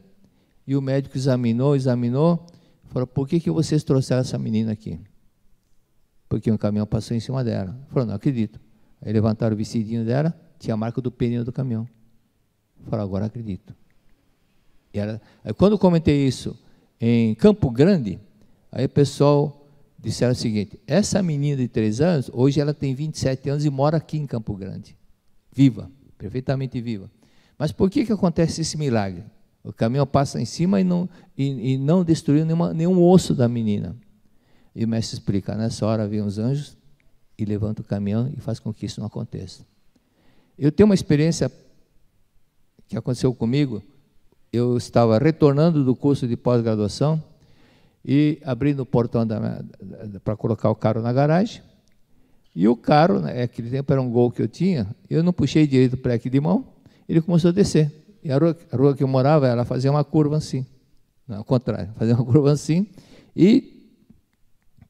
Speaker 3: e o médico examinou, falou, por que vocês trouxeram essa menina aqui? Porque um caminhão passou em cima dela. Falou, não acredito. Aí levantaram o vestidinho dela, tinha a marca do pneu do caminhão. Falou, agora acredito. Aí quando eu comentei isso em Campo Grande, aí o pessoal disseram o seguinte, essa menina de 3 anos, hoje ela tem 27 anos e mora aqui em Campo Grande. Viva, perfeitamente viva. Mas por que acontece esse milagre? O caminhão passa em cima e não destruiu nenhum osso da menina. E o mestre explica, nessa hora vem os anjos e levanta o caminhão e faz com que isso não aconteça. Eu tenho uma experiência que aconteceu comigo, eu estava retornando do curso de pós-graduação e abrindo o portão para colocar o carro na garagem, e o carro, naquele tempo era um Gol que eu tinha, eu não puxei direito o breque de mão, ele começou a descer. E a rua que eu morava, ela fazia uma curva assim, não, ao contrário, fazia uma curva assim, e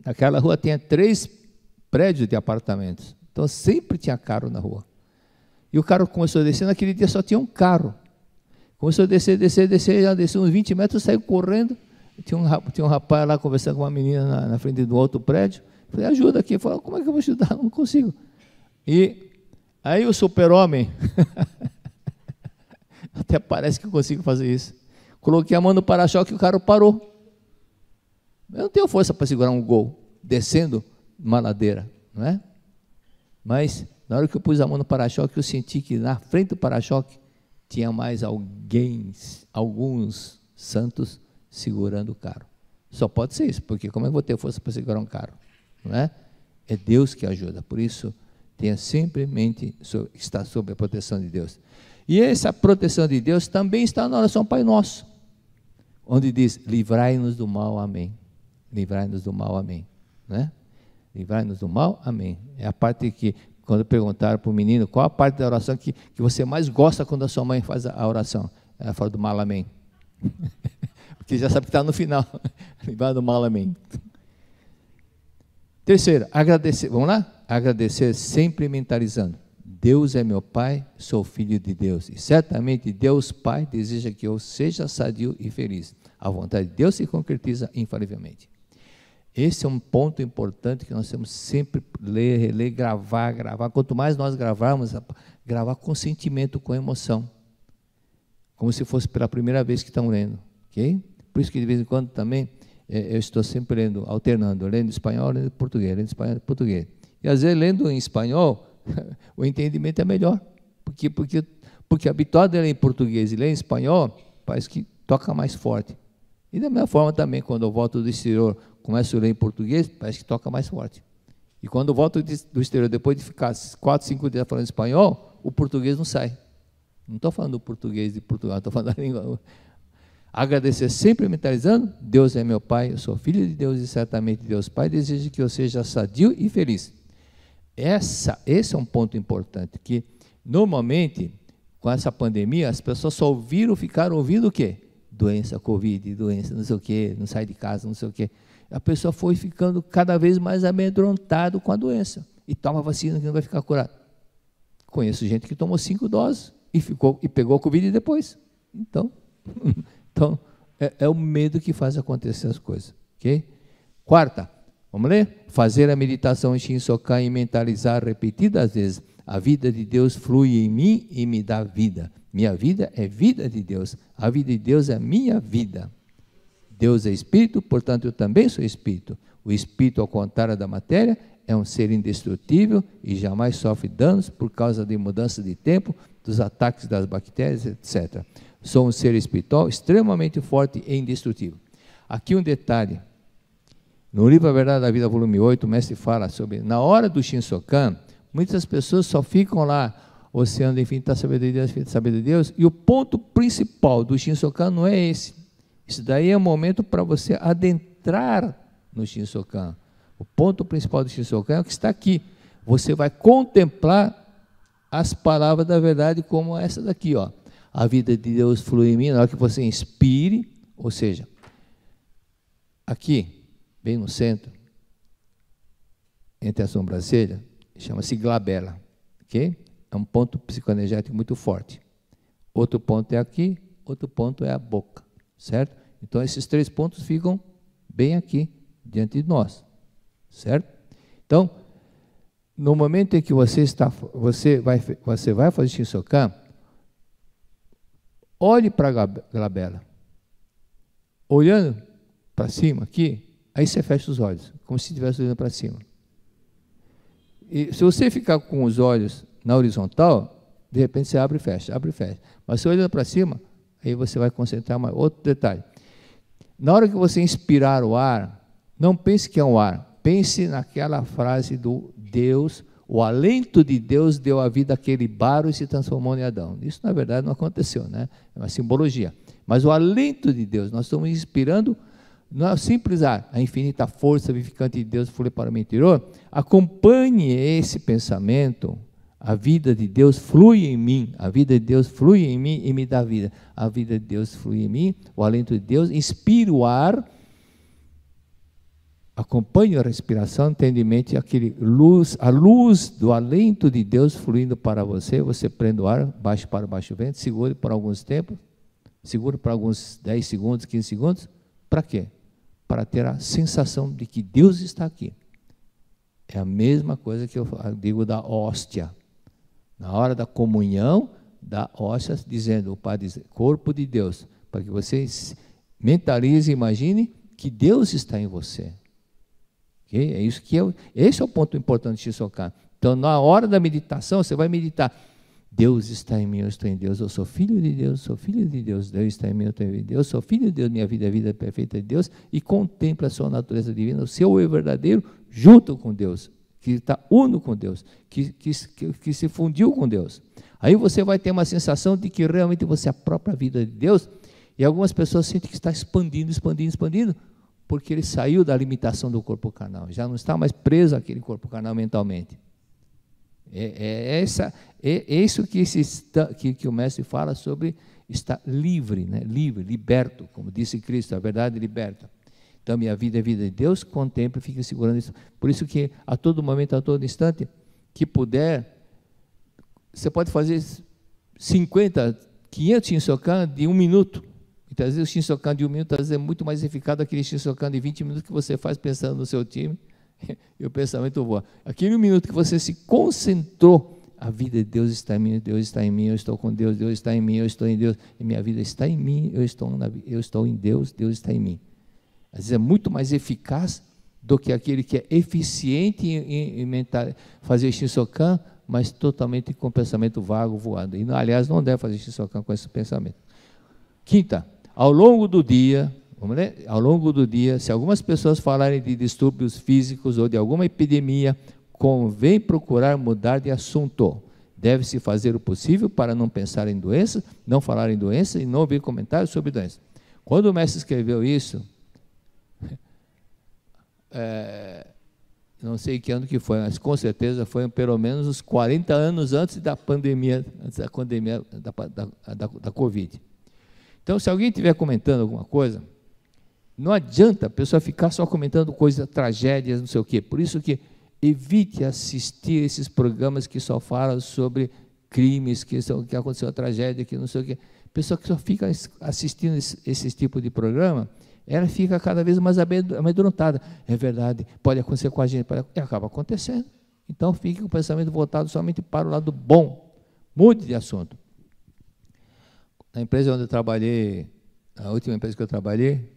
Speaker 3: naquela rua tinha 3 prédios de apartamentos, então sempre tinha carro na rua. E o carro começou a descer, naquele dia só tinha um carro. Começou a descer, já desceu uns 20 metros, saiu correndo. Tinha um rapaz lá conversando com uma menina na frente do outro prédio. Falei, ajuda aqui. Falei, como é que eu vou ajudar? Não consigo. E aí o super-homem, até parece que eu consigo fazer isso. Coloquei a mão no para-choque e o carro parou. Eu não tenho força para segurar um Gol, descendo uma ladeira, não é? Mas, na hora que eu pus a mão no para-choque, eu senti que na frente do para-choque tinha mais alguns santos segurando o carro. Só pode ser isso, porque como é que eu vou ter força para segurar um carro? Não é? É Deus que ajuda, por isso, tenha sempre em mente que está sob a proteção de Deus. E essa proteção de Deus também está na oração Pai Nosso, onde diz, livrai-nos do mal, amém. Livrai-nos do mal, amém. Né? Livrai-nos do mal, amém. É a parte que, quando perguntaram para o menino, qual a parte da oração que você mais gosta quando a sua mãe faz a oração? Ela fala do mal, amém. Porque já sabe que está no final. Livrai do mal, amém. Terceiro, agradecer. Vamos lá? Agradecer sempre mentalizando. Deus é meu Pai, sou filho de Deus. E certamente Deus Pai deseja que eu seja sadio e feliz. A vontade de Deus se concretiza infalivelmente. Esse é um ponto importante que nós temos sempre ler, reler, gravar. Quanto mais nós gravarmos, gravar com sentimento, com emoção. Como se fosse pela primeira vez que estão lendo. Okay? Por isso que de vez em quando também eu estou sempre lendo, alternando, lendo espanhol, lendo português, lendo espanhol, português. E às vezes lendo em espanhol, o entendimento é melhor. Porque habituado a ler em português e ler em espanhol, parece que toca mais forte. E da mesma forma também, quando eu volto do exterior, começo a ler em português, parece que toca mais forte. E quando eu volto do exterior, depois de ficar 4, 5 dias falando espanhol, o português não sai. Não estou falando do português de Portugal, estou falando da língua. Agradecer sempre mentalizando, Deus é meu Pai, eu sou filho de Deus e certamente Deus Pai deseja que eu seja sadio e feliz. Esse é um ponto importante, que normalmente, com essa pandemia, as pessoas só ficaram ouvindo o quê? Doença, Covid, doença, não sei o quê, não sai de casa, não sei o quê. A pessoa foi ficando cada vez mais amedrontado com a doença. E toma vacina que não vai ficar curado. Conheço gente que tomou 5 doses e pegou Covid depois. Então é o medo que faz acontecer as coisas. Ok? Quarta, vamos ler? Fazer a meditação em Shinsokan e mentalizar repetidas vezes. A vida de Deus flui em mim e me dá vida. Minha vida é vida de Deus. A vida de Deus é minha vida. Deus é espírito, portanto eu também sou espírito. O espírito, ao contrário da matéria, é um ser indestrutível e jamais sofre danos por causa de mudança de tempo, dos ataques das bactérias, etc. Sou um ser espiritual extremamente forte e indestrutível. Aqui um detalhe. No livro A Verdade da Vida, volume 8, o mestre fala sobre, na hora do Shinsokan, muitas pessoas só ficam lá, oceano da infinita sabedoria de Deus, e o ponto principal do Shinsokan não é esse. Isso daí é um momento para você adentrar no Shinsokan. O ponto principal do Shinsokan é o que está aqui. Você vai contemplar as palavras da verdade como essa daqui, ó. A vida de Deus flui em mim, na hora que você inspire, ou seja, aqui, bem no centro, entre a sobrancelha, chama-se glabela, ok? É um ponto psicoenergético muito forte. Outro ponto é aqui, outro ponto é a boca, certo? Então, esses 3 pontos ficam bem aqui, diante de nós, certo? Então, no momento em que você vai fazer Shinsokan, olhe para a glabela. Olhando para cima aqui, aí você fecha os olhos, como se estivesse olhando para cima. E se você ficar com os olhos na horizontal, de repente você abre e fecha, abre e fecha. Mas se olhando para cima, aí você vai concentrar mais. Outro detalhe. Na hora que você inspirar o ar, não pense que é um ar. Pense naquela frase do Deus, o alento de Deus deu a vida àquele barro e se transformou em Adão. Isso, na verdade, não aconteceu, né? É uma simbologia. Mas o alento de Deus, nós estamos inspirando, não é o simples ar, a infinita força vivificante de Deus flui para o interior. Acompanhe esse pensamento. A vida de Deus flui em mim, a vida de Deus flui em mim e me dá vida. A vida de Deus flui em mim, o alento de Deus, inspire o ar, acompanhe a respiração, entendimento, a luz do alento de Deus fluindo para você, você prende o ar, baixe para baixo o vento, segure por alguns tempos, segure por alguns 10 segundos, 15 segundos, para quê? Para ter a sensação de que Deus está aqui. É a mesma coisa que eu digo da hóstia. Na hora da comunhão, da hóstia, dizendo, o Pai diz, corpo de Deus, para que você mentalize e imagine que Deus está em você. Okay? É isso que esse é o ponto importante de Shinsokan. Então, na hora da meditação, você vai meditar, Deus está em mim, eu estou em Deus, eu sou filho de Deus, sou filho de Deus, Deus está em mim, eu estou em Deus, sou filho de Deus, minha vida é a vida perfeita de Deus, e contempla a sua natureza divina, o seu eu verdadeiro, junto com Deus, que está uno com Deus, que se fundiu com Deus. Aí você vai ter uma sensação de que realmente você é a própria vida de Deus, e algumas pessoas sentem que está expandindo, porque ele saiu da limitação do corpo carnal, já não está mais preso àquele corpo carnal mentalmente. É isso que o mestre fala sobre estar livre, né? Livre, liberto, como disse Cristo, a verdade liberta. Então, minha vida é vida de Deus, contemple, fique segurando isso. Por isso que a todo momento, a todo instante, que puder, você pode fazer 50, 500 Shinsokan de 1 minuto. Então, às vezes o Shinsokan de 1 minuto às vezes é muito mais eficaz do que aquele Shinsokan de 20 minutos que você faz pensando no seu time e o pensamento voa. Aquele 1 minuto que você se concentrou, a vida de Deus está em mim, Deus está em mim, eu estou com Deus, Deus está em mim, eu estou em Deus, e minha vida está em mim, eu estou em Deus, Deus está em mim. Às vezes é muito mais eficaz do que aquele que é eficiente em fazer Shinsokan, mas totalmente com pensamento vago, voando. E, aliás, não deve fazer Shinsokan com esse pensamento. Quinta, ao longo do dia, se algumas pessoas falarem de distúrbios físicos ou de alguma epidemia, convém procurar mudar de assunto. Deve-se fazer o possível para não pensar em doença, não falar em doença e não ouvir comentários sobre doença. Quando o mestre escreveu isso, não sei que ano que foi, mas com certeza foi pelo menos uns 40 anos antes da pandemia, da Covid. Então, se alguém estiver comentando alguma coisa, não adianta a pessoa ficar só comentando coisas, tragédias, não sei o quê. Por isso que evite assistir esses programas que só falam sobre crimes, que aconteceu a tragédia, que não sei o quê. A pessoa que só fica assistindo esse tipo de programa, ela fica cada vez mais amedrontada. É verdade, pode acontecer com a gente, e acaba acontecendo. Então, fique com o pensamento voltado somente para o lado bom. Mude de assunto. Na empresa onde eu trabalhei, a última empresa que eu trabalhei,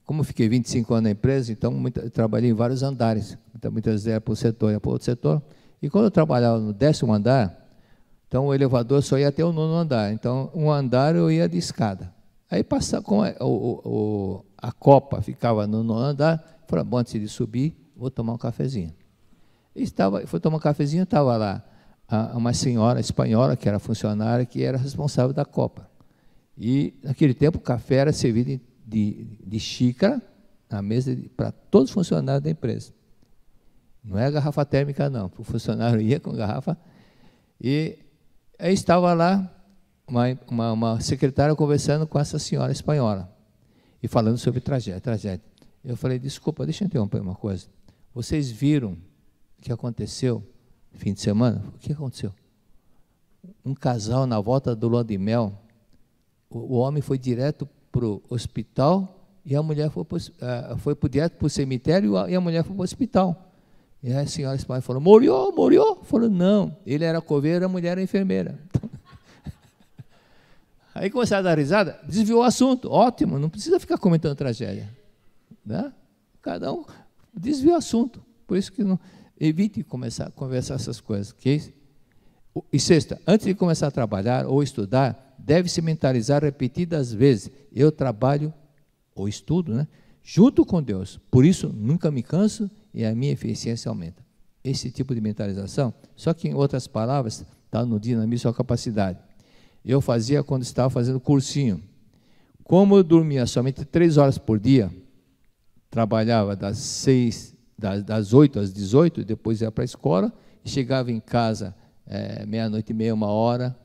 Speaker 3: como eu fiquei 25 anos na empresa, então eu trabalhei em vários andares. Então, muitas vezes era para o setor, ia para outro setor. E quando eu trabalhava no 10º andar, então o elevador só ia até o 9º andar. Então, um andar eu ia de escada. Aí, a copa ficava no 9º andar, eu falei, bom, antes de subir, vou tomar um cafezinho. Fui tomar um cafezinho, estava lá uma senhora espanhola, que era funcionária, que era responsável da copa. E, naquele tempo, o café era servido de xícara na mesa para todos os funcionários da empresa. Não é garrafa térmica, não. O funcionário ia com garrafa. E aí estava lá uma secretária conversando com essa senhora espanhola e falando sobre tragédia. Eu falei, desculpa, deixa eu interromper uma coisa. Vocês viram o que aconteceu no fim de semana? O que aconteceu? Um casal na volta do lua de mel, o homem foi direto para o hospital e a mulher foi direto para o cemitério e a mulher foi para o hospital. E a senhora espanhola falou, morreu? Falou, não, ele era coveiro, a mulher era enfermeira. Aí começaram a dar risada, desviou o assunto, ótimo, não precisa ficar comentando tragédia. Né? Cada um desviou o assunto, por isso que não evite começar a conversar essas coisas. Okay? E sexta, antes de começar a trabalhar ou estudar, deve-se mentalizar repetidas vezes, eu trabalho ou estudo, né, junto com Deus, por isso nunca me canso e a minha eficiência aumenta. Esse tipo de mentalização, só que em outras palavras, está no dinamismo a capacidade. Eu fazia quando estava fazendo cursinho. Como eu dormia somente 3 horas por dia, trabalhava das 8 às 18, depois ia para a escola, e chegava em casa meia-noite e meia, 1h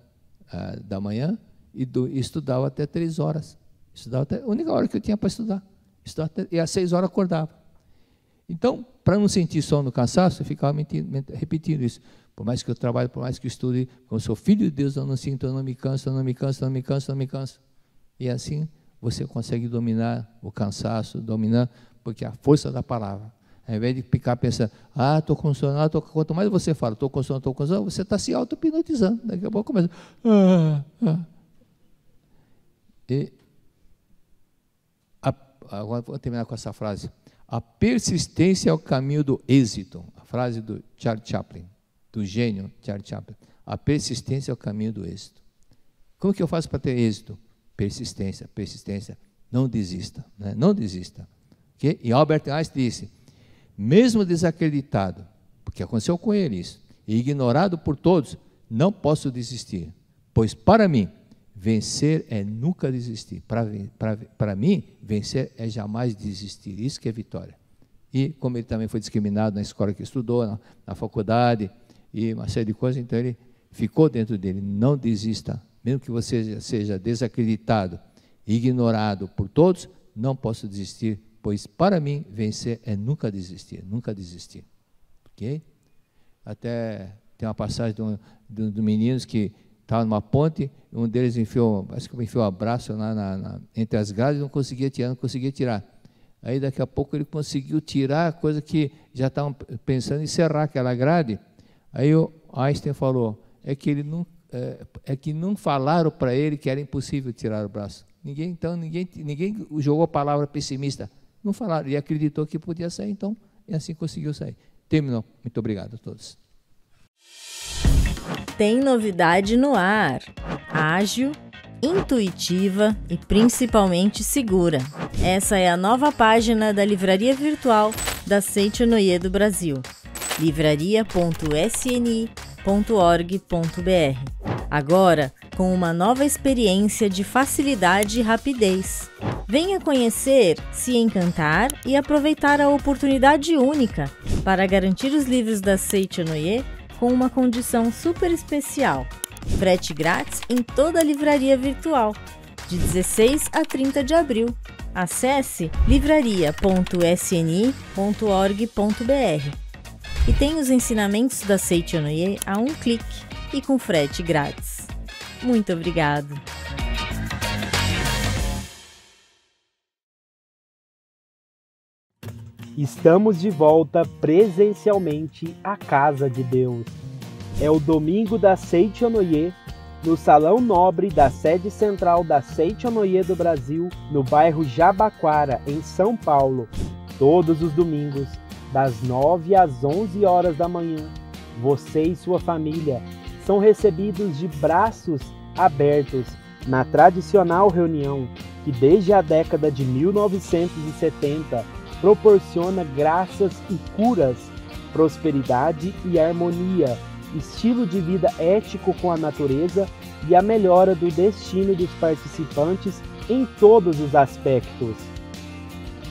Speaker 3: da manhã, e estudava até 3 horas. A única hora que eu tinha para estudar. E às 6 horas acordava. Então, para não sentir sono, cansaço, eu ficava repetindo isso. Por mais que eu trabalhe, por mais que eu estude, como eu sou filho de Deus, eu não sinto, eu não me canso. E assim você consegue dominar o cansaço, porque a força da palavra. Ao invés de ficar pensando, estou com sono, quanto mais você fala, estou com sono, você está se auto-hipnotizando. Daqui a pouco começa. Agora vou terminar com essa frase. A persistência é o caminho do êxito. A frase do Charles Chaplin, do gênio Charles Chaplin. A persistência é o caminho do êxito. Como que eu faço para ter êxito? Persistência. Não desista. Né? Não desista. Okay? E Albert Einstein disse, mesmo desacreditado, porque aconteceu com ele isso, e ignorado por todos, não posso desistir, pois para mim, vencer é nunca desistir. Para mim, vencer é jamais desistir. Isso que é vitória. E como ele também foi discriminado na escola que estudou, na faculdade, e uma série de coisas, então ele ficou dentro dele. Não desista. Mesmo que você seja desacreditado, ignorado por todos, não posso desistir, pois para mim, vencer é nunca desistir. Nunca desistir. Ok? Até tem uma passagem de meninos que estava numa ponte, um deles enfiou um abraço lá entre as grades e não conseguia tirar. Aí daqui a pouco ele conseguiu tirar a coisa que já estavam pensando em serrar aquela grade. Aí o Einstein falou, que não falaram para ele que era impossível tirar o braço. Ninguém jogou a palavra pessimista. Não falaram, e acreditou que podia sair, então, e assim conseguiu sair. Terminou. Muito obrigado a todos.
Speaker 4: Tem novidade no ar. Ágil, intuitiva e principalmente segura. Essa é a nova página da livraria virtual da Seitinoye do Brasil. livraria.sni.org.br. Agora, com uma nova experiência de facilidade e rapidez. Venha conhecer, se encantar e aproveitar a oportunidade única para garantir os livros da Seichonoye com uma condição super especial. Frete grátis em toda a livraria virtual, de 16 a 30 de abril. Acesse livraria.sni.org.br e tem os ensinamentos da Seichonoye a um clique e com frete grátis. Muito obrigado!
Speaker 7: Estamos de volta presencialmente à Casa de Deus. É o domingo da Seichonoye, no Salão Nobre da sede central da Seichonoye do Brasil, no bairro Jabaquara, em São Paulo. Todos os domingos, das 9 às 11 horas da manhã, você e sua família são recebidos de braços abertos na tradicional reunião que desde a década de 1970 proporciona graças e curas, prosperidade e harmonia, estilo de vida ético com a natureza e a melhora do destino dos participantes em todos os aspectos.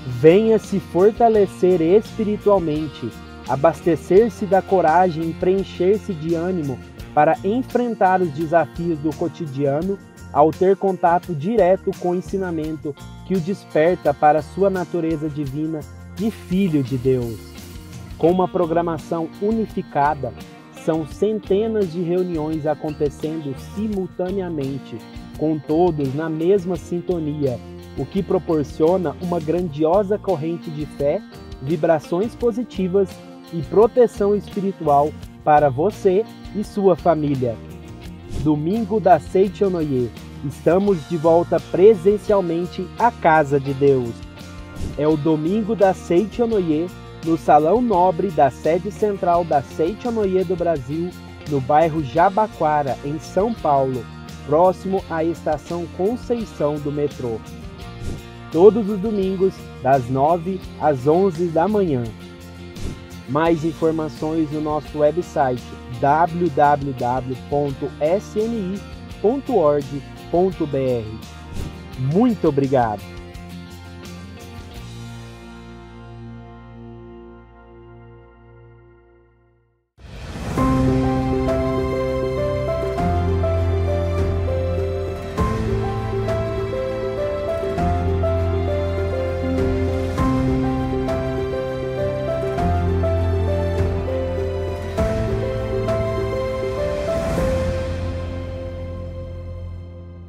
Speaker 7: Venha se fortalecer espiritualmente, abastecer-se da coragem e preencher-se de ânimo para enfrentar os desafios do cotidiano ao ter contato direto com o ensinamento que o desperta para a sua natureza divina de Filho de Deus. Com uma programação unificada, são centenas de reuniões acontecendo simultaneamente, com todos na mesma sintonia, o que proporciona uma grandiosa corrente de fé, vibrações positivas e proteção espiritual para você e sua família. Domingo da Seichonoye. Estamos de volta presencialmente à Casa de Deus. É o domingo da Seichonoye, no Salão Nobre da sede central da Seichonoye do Brasil, no bairro Jabaquara, em São Paulo, próximo à estação Conceição do metrô. Todos os domingos, das 9 às 11 da manhã. Mais informações no nosso website www.sni.org.br. Muito obrigado!